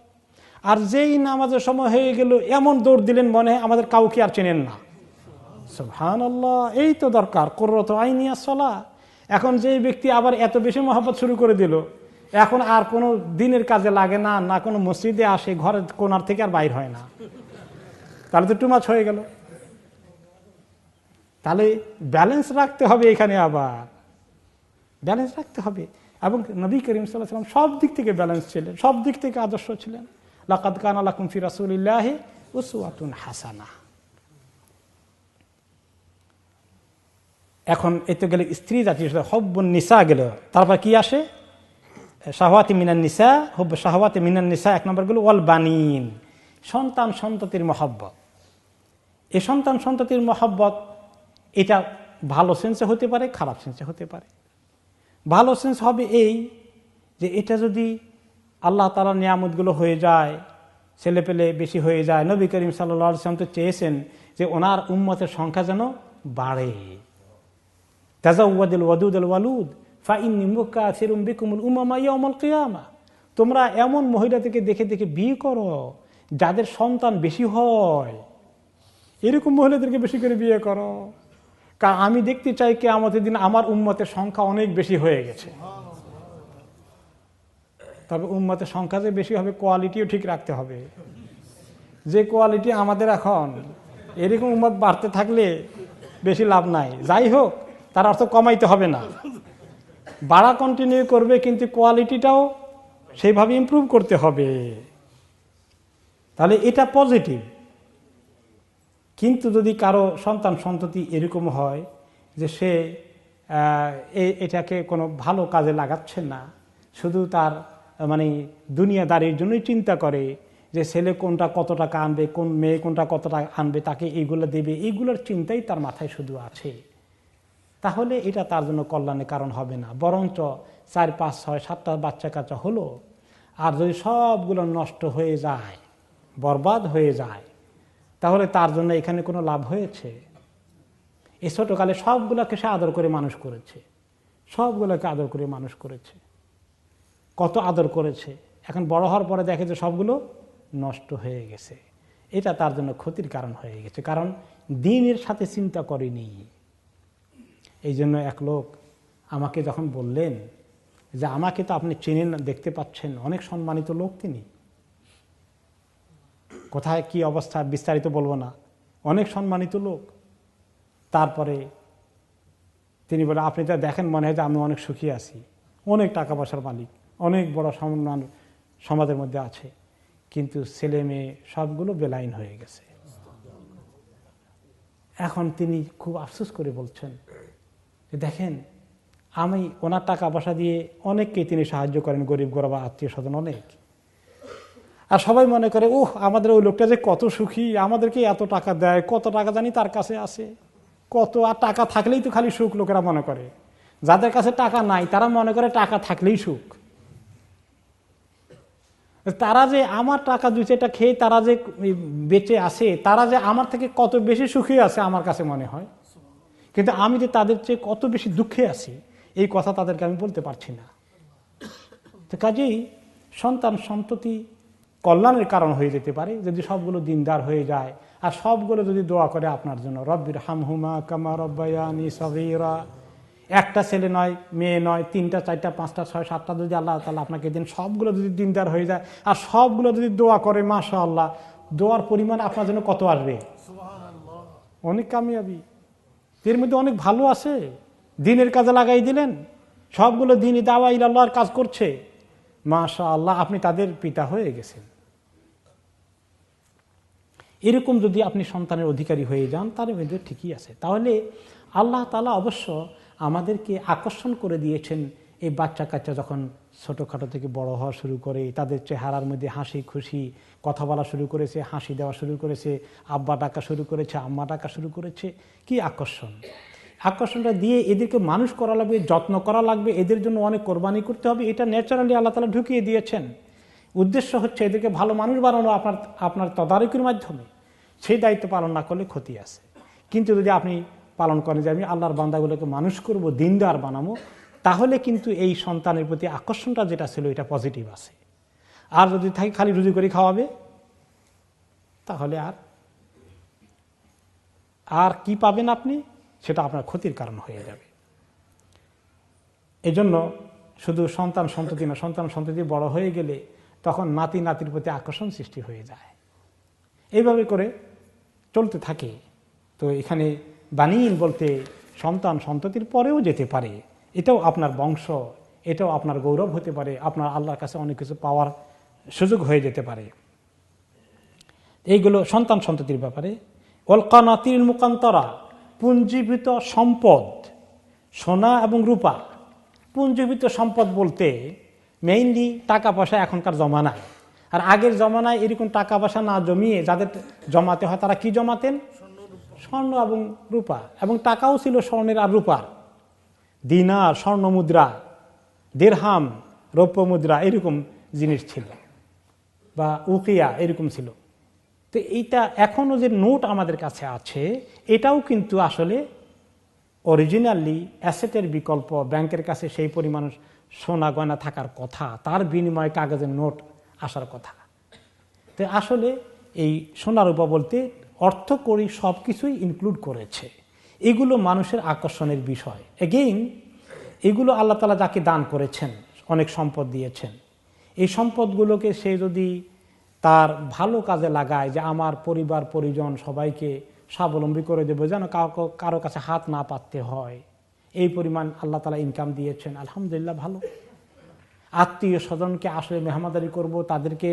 আর যেই নামাজের সময় হয়ে গেল এমন দৌড় দিলেন মনে হয় আমাদের কাউকে আর চেনেন না। সুবহানাল্লাহ, এই তো দরকার কুররাতু আইনি আস-সালাহ। এখন যেই ব্যক্তি আবার এত বেশি মহব্বত শুরু করে দিল, এখন আর কোনো দিনের কাজে লাগে না, না কোনো মসজিদে আসে, ঘরের কোনার থেকে আর বাইর হয় না, তাহলে তো টু মাচ হয়ে গেল। তাহলে ব্যালেন্স রাখতে হবে, এখানে আবার ব্যালেন্স রাখতে হবে। এবং নবী করিম সাল্লাল্লাহু আলাইহি ওয়াসাল্লাম সব দিক থেকে ব্যালেন্স ছিলেন, সব দিক থেকে আদর্শ ছিলেন। লাকাদ কানা লাকুম ফি রাসূলিল্লাহি উসওয়াতুন হাসানাহ। এখন এতে গেলে স্ত্রী জাতি, হব্বুন নিসা গেল, তারপর কি আসে? শাহওয়াতি মিনান নিসা, হুব্ব শাহওয়াতি মিনান নিসা, এক নম্বর গেল ওয়াল বানিন, সন্তান সন্ততির মহব্বত। এই সন্তান সন্ততির মহব্বত এটা ভালো সেন্সে হতে পারে, খারাপ সেন্সে হতে পারে। ভালো সেন্স হবে এই যে এটা যদি আল্লাহ তাআলার নিয়ামতগুলো হয়ে যায়, ছেলে পেলে বেশি হয়ে যায়। নবী করিম সাল্লাল্লাহু আলাইহি ওয়াসাল্লাম তো চেয়েছেন যে ওনার উম্মতের সংখ্যা যেন বাড়ে। তাজাওয়াদুল ওয়াদুদুল ওয়ালুদ ফাইন্নী মুকাসিরুম বিকুমুল উমামা ইয়াউমাল কিয়ামা। তোমরা এমন মহিলা থেকে দেখে দেখে বিয়ে করো যাদের সন্তান বেশি হয়, এরকম মহিলাদেরকে বেশি করে বিয়ে করো। কারণ আমি দেখতে চাই কিয়ামতের দিন আমার উম্মতের সংখ্যা অনেক বেশি হয়ে গেছে। তবে উম্মতের সংখ্যা যে বেশি হবে, কোয়ালিটিও ঠিক রাখতে হবে। যে কোয়ালিটি আমাদের এখন, এরকম উম্মত বাড়তে থাকলে বেশি লাভ নাই। যাই হোক, তার অর্থ কমাইতে হবে না, বাড়া কন্টিনিউ করবে, কিন্তু কোয়ালিটিটাও সেইভাবে ইমপ্রুভ করতে হবে। তাহলে এটা পজিটিভ। কিন্তু যদি কারো সন্তান সন্ততি এরকম হয় যে সে এটাকে কোনো ভালো কাজে লাগাচ্ছে না, শুধু তার মানে দুনিয়াদারির জন্যই চিন্তা করে যে ছেলে কোনটা কত টাকা আনবে, কোন মেয়ে কোনটা কত টাকা আনবে, তাকে এইগুলো দেবে, এইগুলোর চিন্তাই তার মাথায় শুধু আছে, তাহলে এটা তার জন্য কল্যাণের কারণ হবে না। বরঞ্চ 4, 5, 6, 7টা বাচ্চা কাচ্চা হলো, আর যদি সবগুলো নষ্ট হয়ে যায়, বরবাদ হয়ে যায়, তাহলে তার জন্য এখানে কোনো লাভ হয়েছে? এই ছোটকালে সবগুলোকে সে আদর করে মানুষ করেছে, সবগুলোকে আদর করে মানুষ করেছে, কত আদর করেছে। এখন বড় হওয়ার পরে দেখে যে সবগুলো নষ্ট হয়ে গেছে। এটা তার জন্য ক্ষতির কারণ হয়ে গেছে, কারণ দ্বীনের সাথে চিন্তা করেনি। এই জন্য এক লোক আমাকে যখন বললেন যে আমাকে তো আপনি চেনেন, দেখতে পাচ্ছেন, অনেক সম্মানিত লোক তিনি, কোথায় কি অবস্থা বিস্তারিত বলবো না, অনেক সম্মানিত লোক। তারপরে তিনি বলে, আপনি যা দেখেন মনে হয় যে আমি অনেক সুখী আছি, অনেক টাকা পয়সার মালিক, অনেক বড় সম্মান সমাজের মধ্যে আছে, কিন্তু ছেলে মেয়ে সবগুলো বেলাইন হয়ে গেছে। এখন তিনি খুব আফসোস করে বলছেন যে দেখেন, আমি ওনার টাকা পয়সা দিয়ে অনেককে তিনি সাহায্য করেন, গরিব গরবা আত্মীয় স্বজন অনেক, আর সবাই মনে করে ওহ আমাদের ওই লোকটা যে কত সুখী, আমাদেরকে এত টাকা দেয়, কত টাকা জানি তার কাছে আছে, কত, আর টাকা থাকলেই তো খালি সুখ লোকেরা মনে করে। যাদের কাছে টাকা নাই তারা মনে করে টাকা থাকলেই সুখ। তারা যে আমার টাকা 2-4টা খেয়ে তারা যে বেঁচে আছে, তারা যে আমার থেকে কত বেশি সুখী আছে আমার কাছে মনে হয়, কিন্তু আমি যে তাদের চেয়ে কত বেশি দুঃখে আছি এই কথা তাদেরকে আমি বলতে পারছি না। তো কাজেই সন্তান সন্ততি কল্যাণের কারণ হয়ে যেতে পারে যদি সবগুলো দিনদার হয়ে যায়, আর সবগুলো যদি দোয়া করে আপনার জন্য, রব্বির হামহুমা কামা রব্বায়ানি সগীরা। একটা ছেলে নয়, মেয়ে নয়, 3টা 4টা 5টা 6 7টা যদি আল্লাহ তাআলা আপনাকে দিন, সবগুলো যদি দিনদার হয়ে যায় আর সবগুলো যদি দোয়া করে, মাশাআল্লাহ, দোয়ার পরিমাণ আপনার জন্য কত আসবে? অনেক কামিয়াবি। এর মধ্যে অনেক ভালো আছে, দিনের কাজে লাগাই দিলেন, সবগুলো দিনই দাওয়া ইলা আল্লাহর কাজ করছে, মাশাআল্লাহ, আপনি তাদের পিতা হয়ে গেছেন। এরকম যদি আপনি সন্তানের অধিকারী হয়ে যান তার মধ্যে ঠিকই আছে। তাহলে আল্লাহ তাআলা অবশ্য আমাদেরকে আকর্ষণ করে দিয়েছেন। এই বাচ্চা কাচ্চা যখন ছোটোখাটো থেকে বড় হওয়া শুরু করে, তাদের চেহারার মধ্যে হাসি খুশি, কথা বলা শুরু করেছে, হাসি দেওয়া শুরু করেছে, আব্বা ডাকা শুরু করেছে, আম্মা ডাকা শুরু করেছে, কি আকর্ষণ! আকর্ষণটা দিয়ে এদেরকে মানুষ করা লাগবে, যত্ন করা লাগবে, এদের জন্য অনেক কোরবানি করতে হবে। এটা ন্যাচারালি আল্লাহ তাআলা ঢুকিয়ে দিয়েছেন। উদ্দেশ্য হচ্ছে এদেরকে ভালো মানুষ বানানো আপনার তদারকির মাধ্যমে। সেই দায়িত্ব পালন না করলে ক্ষতি আছে। কিন্তু যদি আপনি পালন করেন যে আমি আল্লাহর বান্দাগুলোকে মানুষ করব, দিনদার বানাবো, তাহলে কিন্তু এই সন্তানের প্রতি আকর্ষণটা যেটা ছিল এটা পজিটিভ আছে। আর যদি থাকে খালি রুজি করে খাওয়াবে, তাহলে আর কি পাবেন আপনি, সেটা আপনার ক্ষতির কারণ হয়ে যাবে। এজন্য শুধু সন্তান সন্ততি না, সন্তান সন্ততি বড় হয়ে গেলে তখন নাতি নাতির প্রতি আকর্ষণ সৃষ্টি হয়ে যায়। এইভাবে করে চলতে থাকে। তো এখানে বানিন বলতে সন্তান সন্ততির পরেও যেতে পারে, এটাও আপনার বংশ, এটাও আপনার গৌরব হতে পারে, আপনার আল্লাহর কাছে অনেক কিছু পাওয়ার সুযোগ হয়ে যেতে পারে। এইগুলো সন্তান সন্ততির ব্যাপারে। অলকানাতির মুকান্তরা, পুঞ্জীভূত সম্পদ, সোনা এবং রূপা। পুঞ্জীভূত সম্পদ বলতে মেইনলি টাকা পয়সা এখনকার জমানায়। আর আগের জমানায় এরকম টাকা পয়সা না জমিয়ে যাদের জমাতে হয় তারা কি জমাতেন? স্বর্ণ এবং রূপা। এবং টাকাও ছিল স্বর্ণের আর রূপার। দিনার স্বর্ণ মুদ্রা, দিরহাম রৌপ্য মুদ্রা, এরকম জিনিস ছিল, বা উকিয়া এরকম ছিল। তো এইটা এখনো যে নোট আমাদের কাছে আছে, এটাও কিন্তু আসলে অরিজিনালি অ্যাসেটের বিকল্প। ব্যাংকের কাছে সেই পরিমাণ সোনা গয়না থাকার কথা, তার বিনিময়ে কাগজের নোট আসার কথা। তো আসলে এই সোনা রূপা বলতে অর্থকরী সব কিছুই ইনক্লুড করেছে। এগুলো মানুষের আকর্ষণের বিষয়। এগেইন এগুলো আল্লাহ তাআলা যাকে দান করেছেন, অনেক সম্পদ দিয়েছেন, এই সম্পদগুলোকে সে যদি তার ভালো কাজে লাগায়, যে আমার পরিবার পরিজন সবাইকে স্বাবলম্বী করে দেবে, যেন কারো কাছে হাত না পাততে হয়, এই পরিমাণ আল্লাহ তাআলা ইনকাম দিয়েছেন, আলহামদুলিল্লাহ ভালো। আত্মীয় স্বজনকে আসলে মেহমানদারি করব, তাদেরকে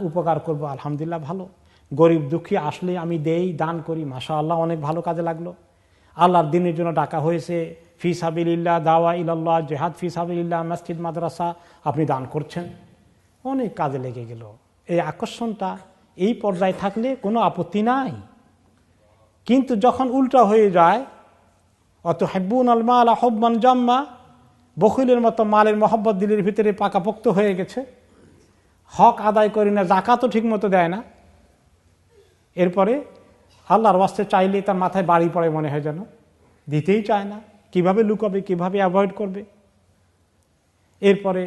উপকার করব, আলহামদুলিল্লাহ ভালো। গরিব দুঃখী আসলে আমি দেই, দান করি, মাশাআল্লাহ অনেক ভালো কাজে লাগলো। আল্লাহর দিনের জন্য ডাকা হয়েছে, ফি সাবিলিল্লাহ, দাওয়া ইলাল্লাহ, জিহাদ ফি সাবিলিল্লাহ, মসজিদ মাদ্রাসা, আপনি দান করছেন, অনেক কাজে লেগে গেল। এই আকর্ষণটা এই পর্যায়ে থাকলে কোনো আপত্তি নাই। কিন্তু যখন উল্টা হয়ে যায়, অত হাব্বুন আল মাল হুব্বান জাম্মা, বখিলের মতো মালের মহব্বত দিলের ভিতরে পাকাপোক্ত হয়ে গেছে, হক আদায় করি না, যাকাতও ঠিক মতো দেয় না, এরপরে আল্লাহর ওয়াস্তে চাইলে তার মাথায় বাড়ি পড়ে মনে হয়, যেন দিতেই চায় না, কিভাবে লুকাবে, কিভাবে অ্যাভয়েড করবে। এরপরে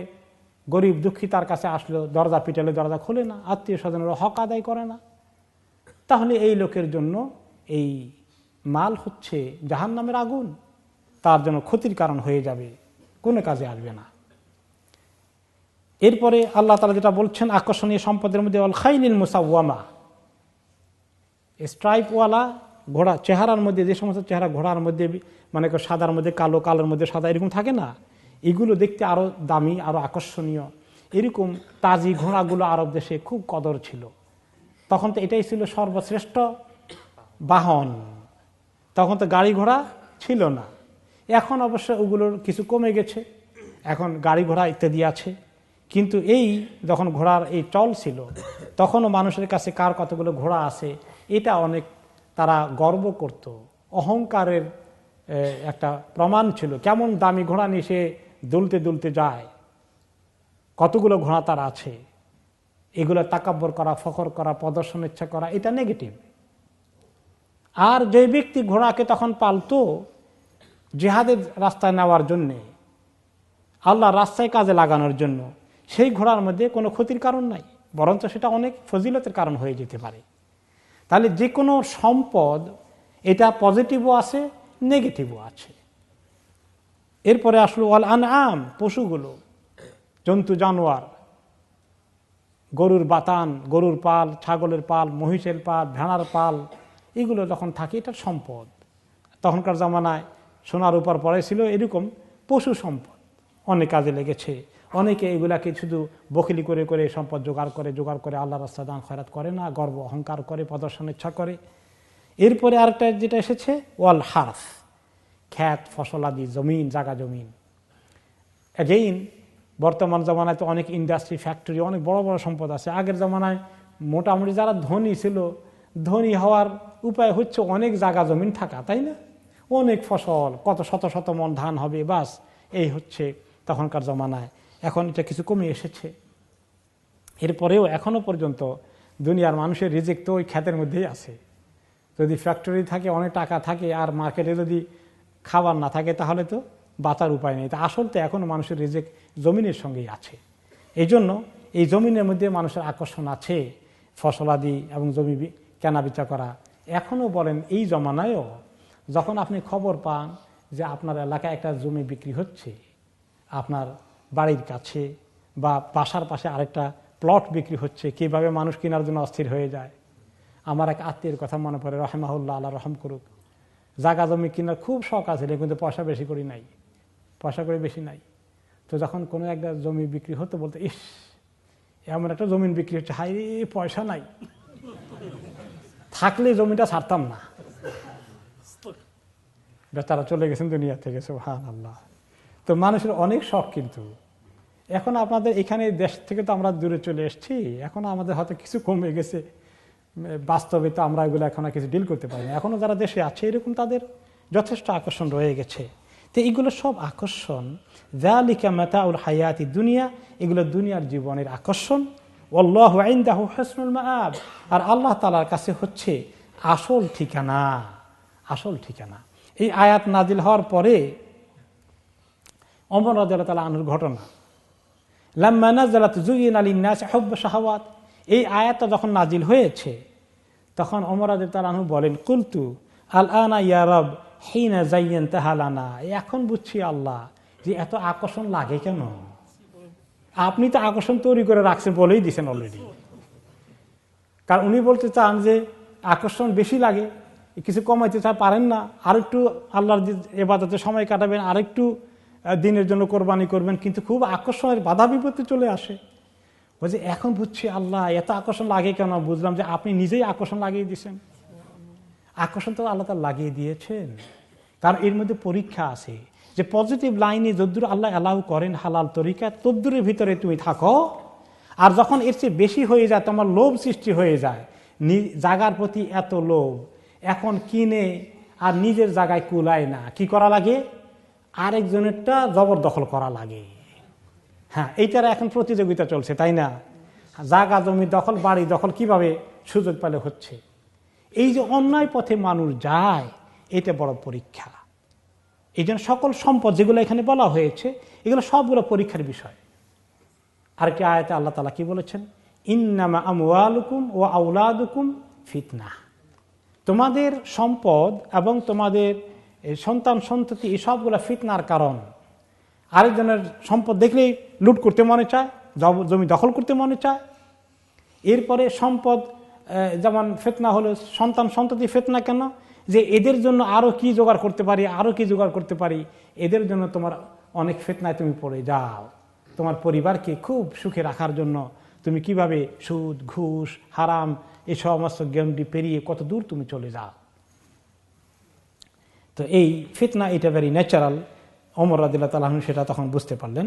গরিব দুঃখী তার কাছে আসলো, দরজা পিটালে দরজা খোলে না, আত্মীয় স্বজনেরা হক আদায় করে না। তাহলে এই লোকের জন্য এই মাল হচ্ছে জাহান্নামের আগুন, তার জন্য ক্ষতির কারণ হয়ে যাবে, কোনো কাজে আসবে না। এরপরে আল্লাহ তাআলা যেটা বলছেন আকর্ষণীয় সম্পদের মধ্যে আল খাইলিল মুসাওয়ামা, স্ট্রাইপওয়ালা ঘোড়া, চেহারার মধ্যে যে সমস্ত চেহারা ঘোড়ার মধ্যে মানে সাদার মধ্যে কালো, কালোর মধ্যে সাদা এরকম থাকে না, এগুলো দেখতে আরো দামি, আরো আকর্ষণীয়। এরকম তাজি ঘোড়াগুলো আরব দেশে খুব কদর ছিল। তখন তো এটাই ছিল সর্বশ্রেষ্ঠ বাহন, তখন তো গাড়ি ঘোড়া ছিল না। এখন অবশ্য ওগুলোর কিছু কমে গেছে, এখন গাড়ি ঘোড়া ইত্যাদি আছে। কিন্তু এই যখন ঘোড়ার এই চল ছিল, তখনও মানুষের কাছে কার কতগুলো ঘোড়া আছে এটা অনেক তারা গর্ব করত, অহংকারের একটা প্রমাণ ছিল। কেমন দামি ঘোড়া নিয়ে সে দুলতে দুলতে যায়, কতগুলো ঘোড়া তার আছে, এগুলো তাকাব্বর করা, ফখর করা, প্রদর্শন ইচ্ছা করা, এটা নেগেটিভ। আর যে ব্যক্তি ঘোড়াকে তখন পালতো জিহাদের রাস্তায় নেওয়ার জন্যে, আল্লাহর রাস্তায় কাজে লাগানোর জন্য, সেই ঘোড়ার মধ্যে কোনো ক্ষতির কারণ নাই, বরঞ্চ সেটা অনেক ফজিলতের কারণ হয়ে যেতে পারে। তাহলে যে কোনো সম্পদ এটা পজিটিভও আছে, নেগেটিভও আছে। এরপরে আসলো ওয়াল আনআম, পশুগুলো, জন্তু জানোয়ার, গরুর বাতান, গরুর পাল, ছাগলের পাল, মহিষের পাল, ভেড়ার পাল, এগুলো যখন থাকে এটা সম্পদ। তখনকার জামানায় সোনার উপর পরে ছিল এরকম পশু সম্পদ, অনেক কাজে লেগেছে। অনেকে এগুলাকে শুধু বখিলি করে করে সম্পদ জোগাড় করে আল্লাহ রাস্তা দান খয়রাত করে না, গর্ব অহংকার করে, প্রদর্শন ইচ্ছা করে। এরপরে আরেকটা যেটা এসেছে ওয়াল হার্স, খ্যাত ফসলাদি, জমিন, জায়গা জমিন। এগেইন বর্তমান জামানায় তো অনেক ইন্ডাস্ট্রি, ফ্যাক্টরি, অনেক বড় বড় সম্পদ আছে। আগের জামানায় মোটামুটি যারা ধনী ছিল, ধনী হওয়ার উপায় হচ্ছে অনেক জায়গা জমিন থাকা, তাই না? অনেক ফসল, কত শত শত মন ধান হবে, বাস এই হচ্ছে তখনকার জমানায়। এখন এটা কিছু কমে এসেছে। এরপরেও এখনো পর্যন্ত দুনিয়ার মানুষের রিজিক তো ওই খ্যাতের মধ্যেই আছে। যদি ফ্যাক্টরি থাকে, অনেক টাকা থাকে, আর মার্কেটে যদি খাবার না থাকে, তাহলে তো বাঁচার উপায় নেই। তা আসল তো এখনো মানুষের রিজিক জমিনের সঙ্গেই আছে। এই জন্য এই জমিনের মধ্যে মানুষের আকর্ষণ আছে, ফসলাদি এবং জমি কেনা বেচা করা। এখনও বলেন এই জমানায়ও যখন আপনি খবর পান যে আপনার এলাকায় একটা জমি বিক্রি হচ্ছে, আপনার বাড়ির কাছে বা বাসার পাশে আরেকটা প্লট বিক্রি হচ্ছে, কীভাবে মানুষ কেনার জন্য অস্থির হয়ে যায়। আমার এক আত্মীয়ের কথা মনে পড়ে, রহমাহুল্লাহ, আল্লাহ রহম করুক। জায়গা জমি কেনার খুব শখ আছে, কিন্তু পয়সা বেশি করি নাই, পয়সা করে বেশি নাই। তো যখন কোনো একটা জমি বিক্রি হতো বলতো, ইস এমন একটা জমিন বিক্রি হচ্ছে, হাই রে পয়সা নাই, থাকলে জমিটা ছাড়তাম না। বেচারা চলে গেছেন দুনিয়া থেকে, সুবহানাল্লাহ। তো মানুষের অনেক শখ, কিন্তু এখন আপনাদের এখানে দেশ থেকে তো আমরা দূরে চলে এসেছি, এখন আমাদের হয়তো কিছু কমে গেছে, বাস্তবে তো আমরা এগুলো এখন আর কিছু ডিল করতে পারি না। এখনো যারা দেশে আছে এরকম তাদের যথেষ্ট আকর্ষণ রয়ে গেছে। তো এগুলো সব আকর্ষণ, যালিকা মাতাউল হায়াতি দুনিয়া, এগুলো দুনিয়ার জীবনের আকর্ষণ। ওয়াল্লাহু ইনদাহু হুসনুল মাআব, আর আল্লাহ তাআলার কাছে হচ্ছে আসল ঠিকানা, আসল ঠিকানা। এই আয়াত নাজিল হওয়ার পরে ওমর রাদিয়াল্লাহু তাআলা আনহুর ঘটনা, লাম্মা নাযালাত যুয়িনা লিন-নাসি হুব্বু শাহাওয়াত, এই আয়াতটা যখন নাজিল হয়েছে তখন ওমর রাদিয়াল্লাহু তাআলা আনহু বলেন, কুলতু আল আনা ইয়া রব হিনা যায়্যানতাহা লানা, এখন বুঝছি আল্লাহ যে এত আকর্ষণ লাগে কেন, আপনি তো আকর্ষণ তৈরি করে রাখছেন বলেই দিয়েছেন অলরেডি। কারণ উনি বলতে চান যে আকর্ষণ বেশি লাগে, কিছু কমাইতে পারেন না, আরেকটু আল্লাহর ইবাদতে সময় কাটাবেন, আরেকটু দিনের জন্য কোরবানি করবেন, কিন্তু খুব আকর্ষণের বাধা বিপত্তি চলে আসে। বলছে এখন বুঝছি আল্লাহ এত আকর্ষণ লাগে কেন, বুঝলাম যে আপনি নিজেই আকর্ষণ লাগিয়ে দিয়েছেন। আকর্ষণ তো আল্লাহ তাআলা লাগিয়ে দিয়েছেন, কারণ এর মধ্যে পরীক্ষা আছে যে পজিটিভ লাইনে যদ্দূর আল্লাহ অ্যালাউ করেন হালাল তরিকা, তদ্দূরের ভিতরে তুমি থাকো। আর যখন এর চেয়ে বেশি হয়ে যায়, তোমার লোভ সৃষ্টি হয়ে যায়, জায়গার প্রতি এত লোভ, এখন কিনে আর নিজের জায়গায় কুলায় না, কি করা লাগে, আরেকজনেরটা জবরদখল করা লাগে। হ্যাঁ, এইটার এখন প্রতিযোগিতা চলছে, তাই না? জায়গা জমি দখল, বাড়ি দখল কিভাবে সুযোগ পেলে হচ্ছে। এই যে অন্যায় পথে মানুষ যায়, এটা বড় পরীক্ষা। এই জন্য সকল সম্পদ যেগুলো এখানে বলা হয়েছে, এগুলো সবগুলো পরীক্ষার বিষয়। আরেকটি আয়াতে আল্লাহ তাআলা কি বলেছেন, ইন্নামা আমওয়ালুকুম ওয়া আওলাদুকুম ফিতনা, তোমাদের সম্পদ এবং তোমাদের সন্তান সন্ততি এই সবগুলো ফিতনার কারণ। আরেকজনের সম্পদ দেখলেই লুট করতে মনে চায়, জমি দখল করতে মনে চায়। এরপরে সম্পদ যেমন ফিতনা হলো, সন্তান সন্ততি ফিতনা কেন, যে এদের জন্য আরো কি জোগাড় করতে পারি, আরো কি জোগাড় করতে পারি, এদের জন্য তোমার অনেক ফিতনায় তুমি পড়ে যাও। তোমার পরিবারকে খুব সুখে রাখার জন্য তুমি কিভাবে সুদ, ঘুষ, হারাম এই সমস্ত গেমটি পেরিয়ে কত দূর তুমি চলে যাও। তো এই ফিতনা, এটা ভেরি ন্যাচারাল। ওমর রাদিয়াল্লাহু তাআলা আনহু সেটা তখন বুঝতে পারলেন।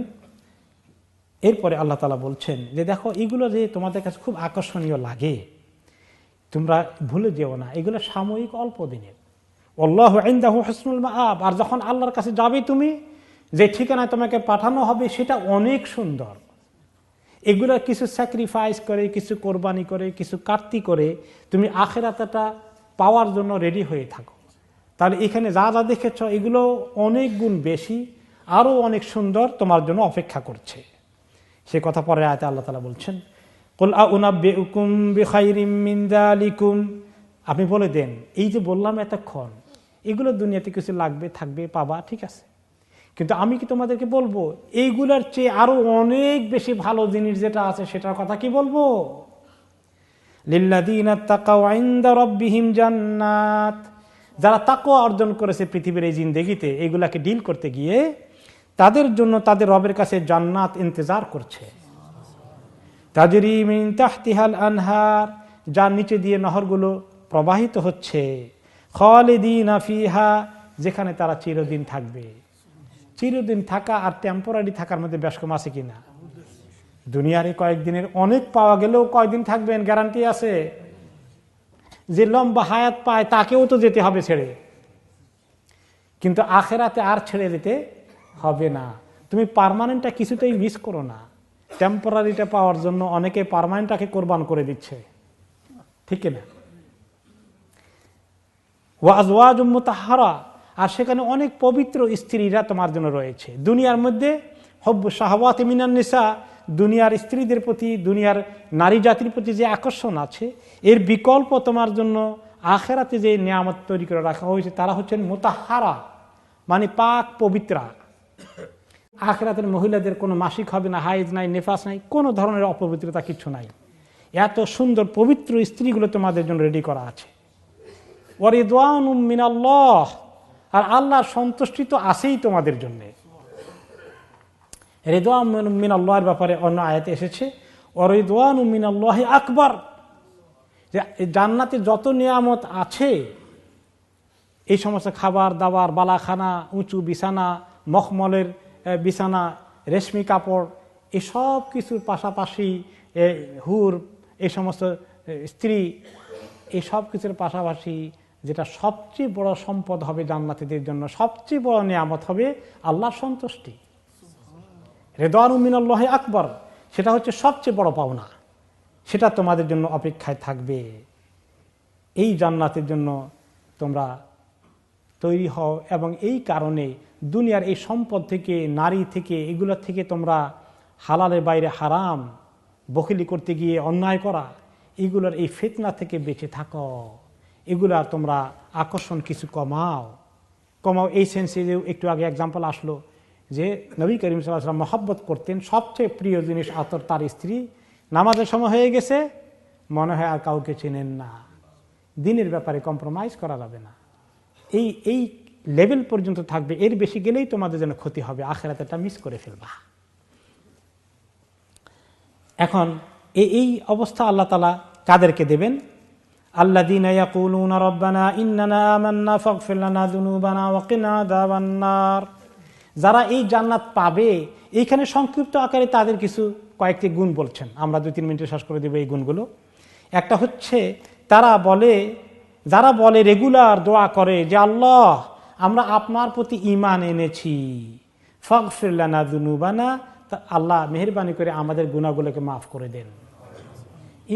এরপরে আল্লাহ তাআলা বলছেন যে দেখো, এগুলো যে তোমাদের কাছে খুব আকর্ষণীয় লাগে, তোমরা ভুলে যেও না, এগুলো সাময়িক, অল্প দিনের। আল্লাহু ইনদাহু হুসনুল মাআব, আর যখন আল্লাহর কাছে যাবে তুমি, যে ঠিকানায় তোমাকে পাঠানো হবে সেটা অনেক সুন্দর। এগুলো কিছু স্যাক্রিফাইস করে, কিছু কোরবানি করে, কিছু কাটতি করে তুমি আখিরাতটা পাওয়ার জন্য রেডি হয়ে থাকো। তাহলে এখানে যা যা দেখেছ এগুলো অনেক গুণ বেশি, আরো অনেক সুন্দর তোমার জন্য অপেক্ষা করছে। সে কথা পরে আয়াতে আল্লাহ তাআলা বলছেন, কুল আউনাব্বিউকুম বিখাইরিম মিন যালিকুম, আপনি বলে দেন, এই যে বললাম এতক্ষণ, এগুলো দুনিয়াতে কিছু লাগবে, থাকবে, পাবা, ঠিক আছে, কিন্তু আমি কি তোমাদেরকে বলবো এইগুলোর চেয়ে আরো অনেক বেশি ভালো জিনিস যেটা আছে সেটার কথা কি বলবো? লিল্লাযীনা তাকাউ ইনদা রাব্বিহিম জান্নাত, যারা তাকওয়া অর্জন করেছে পৃথিবীর এই জিন্দেগিতে, এগুলাকে ডিল করতে গিয়ে তাদের জন্য তাদের রবের কাছে জান্নাত ইন্তজার করছে। তাজরি মিন তাহতিহাল আনহার, যার নিচে দিয়ে নহরগুলো প্রবাহিত হচ্ছে। খালিদিনা ফিহা, যেখানে তারা চিরদিন থাকবে। চিরদিন থাকা আর টেম্পোরারি থাকার মধ্যে বেশ কম আছে কিনা? দুনিয়ার কয়েকদিনের অনেক পাওয়া গেলেও কয়েকদিন থাকবেন গ্যারান্টি আছে? যে লম্বা হায়াত পায় তাকেও তো যেতে হবে ছেড়ে, কিন্তু আখেরাতে আর ছেড়ে যেতে হবে না। তুমি পার্মানেন্টটা কিছুতেই মিস করো না। টেম্পোরারিটা পাওয়ার জন্য অনেকে পার্মানেন্টটাকে কোরবান করে দিচ্ছে, ঠিক না? ওয়া আজওয়াজুম মুতাহহারা, আর সেখানে অনেক পবিত্র স্ত্রীরা তোমার জন্য রয়েছে। দুনিয়ার মধ্যে হুব্বু শাহাওয়াতি মিনান নিসা, দুনিয়ার স্ত্রীদের প্রতি, দুনিয়ার নারী জাতির প্রতি যে আকর্ষণ আছে, এর বিকল্প তোমার জন্য আখেরাতে যে নিয়ামত তৈরি করে রাখা হয়েছে তারা হচ্ছেন মুতাহহারা, মানে পাক পবিত্রা। আখিরাতের মহিলাদের কোনো মাসিক হবে না, হাইজ নাই, নেফাস নাই, কোনো ধরনের অপবিত্রতা কিছু নাই। এত সুন্দর পবিত্র স্ত্রীগুলো তোমাদের জন্য রেডি করা আছে। ওয়ারিদওয়ানুম মিনাল্লাহ, আর আল্লাহর সন্তুষ্টি তো আছেই তোমাদের জন্য। রিদওয়ানুম মিনাল্লাহর ব্যাপারে অন্য আয়াতে এসেছে ওয়ারিদওয়ানুম মিনাল্লাহি আকবার, যে জান্নাতে যত নিয়ামত আছে, এই সমস্ত খাবার দাবার, বালাখানা, উঁচু বিছানা, মখমলের বিছানা, রেশমি কাপড়, এসব কিছুর পাশাপাশি হুর, এই সমস্ত স্ত্রী, এই সব কিছুর পাশাপাশি যেটা সবচেয়ে বড় সম্পদ হবে জান্নাতীদের জন্য, সবচেয়ে বড় নিয়ামত হবে আল্লাহর সন্তুষ্টি। রিদওয়ানুম মিনাল্লাহি আকবার, সেটা হচ্ছে সবচেয়ে বড় পাওনা, সেটা তোমাদের জন্য অপেক্ষায় থাকবে। এই জান্নাতের জন্য তোমরা তৈরি হও, এবং এই কারণে দুনিয়ার এই সম্পদ থেকে, নারী থেকে, এগুলোর থেকে তোমরা হালালের বাইরে হারাম, বখিলি করতে গিয়ে অন্যায় করা, এগুলোর এই ফিতনা থেকে বেঁচে থাকো। এগুলা তোমরা আকর্ষণ কিছু কমাও। এই সেন্সে একটু আগে এক্সাম্পল আসলো যে নবী করিম সাল্লাল্লাহু আলাইহি ওয়াসাল্লাম মহব্বত করতেন, সবচেয়ে প্রিয় জিনিস আতর, তার স্ত্রী। নামাজের সময় হয়ে গেছে, মনে হয় আর কাউকে চেনেন না। দিনের ব্যাপারে কম্প্রোমাইজ করা যাবে না। এই লেভেল পর্যন্ত থাকবে, এর বেশি গেলেই তোমাদের জন্য ক্ষতি হবে, আখিরাতেটা মিস করে ফেলবা। এখন এই অবস্থা আল্লাহ তাআলা কাদেরকে দেবেন? আল্লাযীনা ইয়াকুলুনা রাব্বানা ইন্নানা আমান্না ফাগফির লানা যুনুবানা ওয়া কিনা আযাবান নার। যারা এই জান্নাত পাবে, এইখানে সংক্ষিপ্ত আকারে তাদের কিছু কয়েকটি গুণ বলছেন, আমরা 2-3 মিনিটে শেষ করে দেব এই গুণগুলো। একটা হচ্ছে যারা বলে রেগুলার দোয়া করে যে আল্লাহ, আমরা আপনার প্রতি ঈমান এনেছি, ফাগফির লানা যুনুবানা, আল্লাহ মেহেরবানি করে আমাদের গুনাহগুলোকে মাফ করে দেন।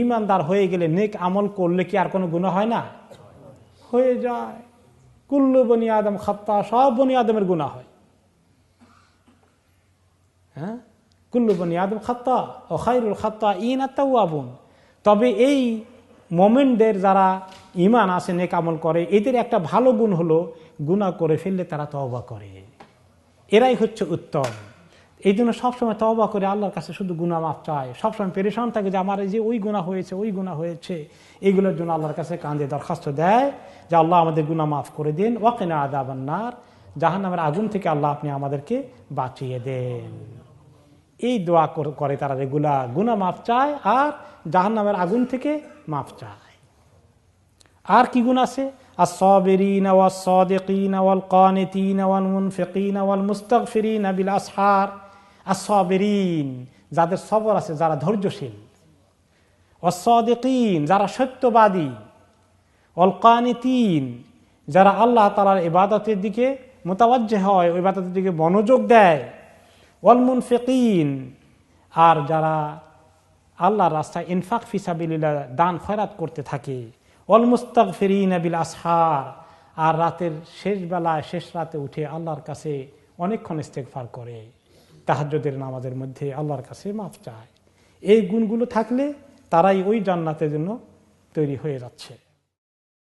ঈমানদার হয়ে গেলে নেক আমল করলে কি আর কোনো গুনাহ হয় না? হয়ে যায়। কুল্লু বনি আদম খাত্তা, সব বনি আদমের গুনাহ হয়। হ্যাঁ, কুল্লু বনি আদম খাত্তা ও খায়রুল খাত্তাঈনা আত-তাওয়াবুন। তবে এই মুমিনদের যারা ঈমান আছে, নেক আমল করে, এদের একটা ভালো গুণ হলো গুনাহ করে ফেললে তারা তওবা করে। এরাই হচ্ছে উত্তম। এই জন্য সবসময় তওবা করে আল্লাহর কাছে শুধু গুনাহ মাফ চায়। সবসময় পেরেশান থাকে যে আমার এই যে ওই গুনাহ হয়েছে, এইগুলোর জন্য আল্লাহর কাছে কাঁদে, দরখাস্ত দেয় যে আল্লাহ আমাদের গুনাহ মাফ করে দিন, ওয়া কিনা আযাবান নার, জাহান্নামের আগুন থেকে আল্লাহ আপনি আমাদেরকে বাঁচিয়ে দেন। এই দোয়া করে তারা রেগুলার, গুনাহ মাফ চায় আর জাহান্নামের আগুন থেকে মাফ চায়। আর কি গুণ আছে? আস-সাবিরিনা ওয়াস-সাদিকিনা ওয়াল-কানিতিনা ওয়াল-মুনফিকিনা ওয়াল-মুস্তাগফিরিনা বিল আসহার। আস-সাবিরিন, যাদের সবর আছে, যারা ধৈর্যশীল। ওয়াস-সাদিকিন, যারা সত্যবাদী। ওয়াল-কানিতিন, যারা আল্লাহ তাআলার ইবাদতের দিকে মুতাওয়াজ্জিহ হয়, ওই ইবাদতের দিকে মনোযোগ দেয়। ওয়াল-মুনফিকিন, আর যারা আল্লাহর রাস্তায় ইনফাক ফি সাবিলিল্লাহ, দান খয়রাত করতে থাকে। ওয়াল মুস্তাগফিরিনা বিল আসহার, আর রাতের শেষ বেলায়, শেষ রাতে উঠে আল্লাহর কাছে অনেকক্ষণ ইস্তেগফার করে, তাহাজ্জুদের নামাজের মধ্যে আল্লাহর কাছে মাফ চায়। এই গুণগুলো থাকলে তারাই ওই জান্নাতের জন্য তৈরি হয়ে যাচ্ছে।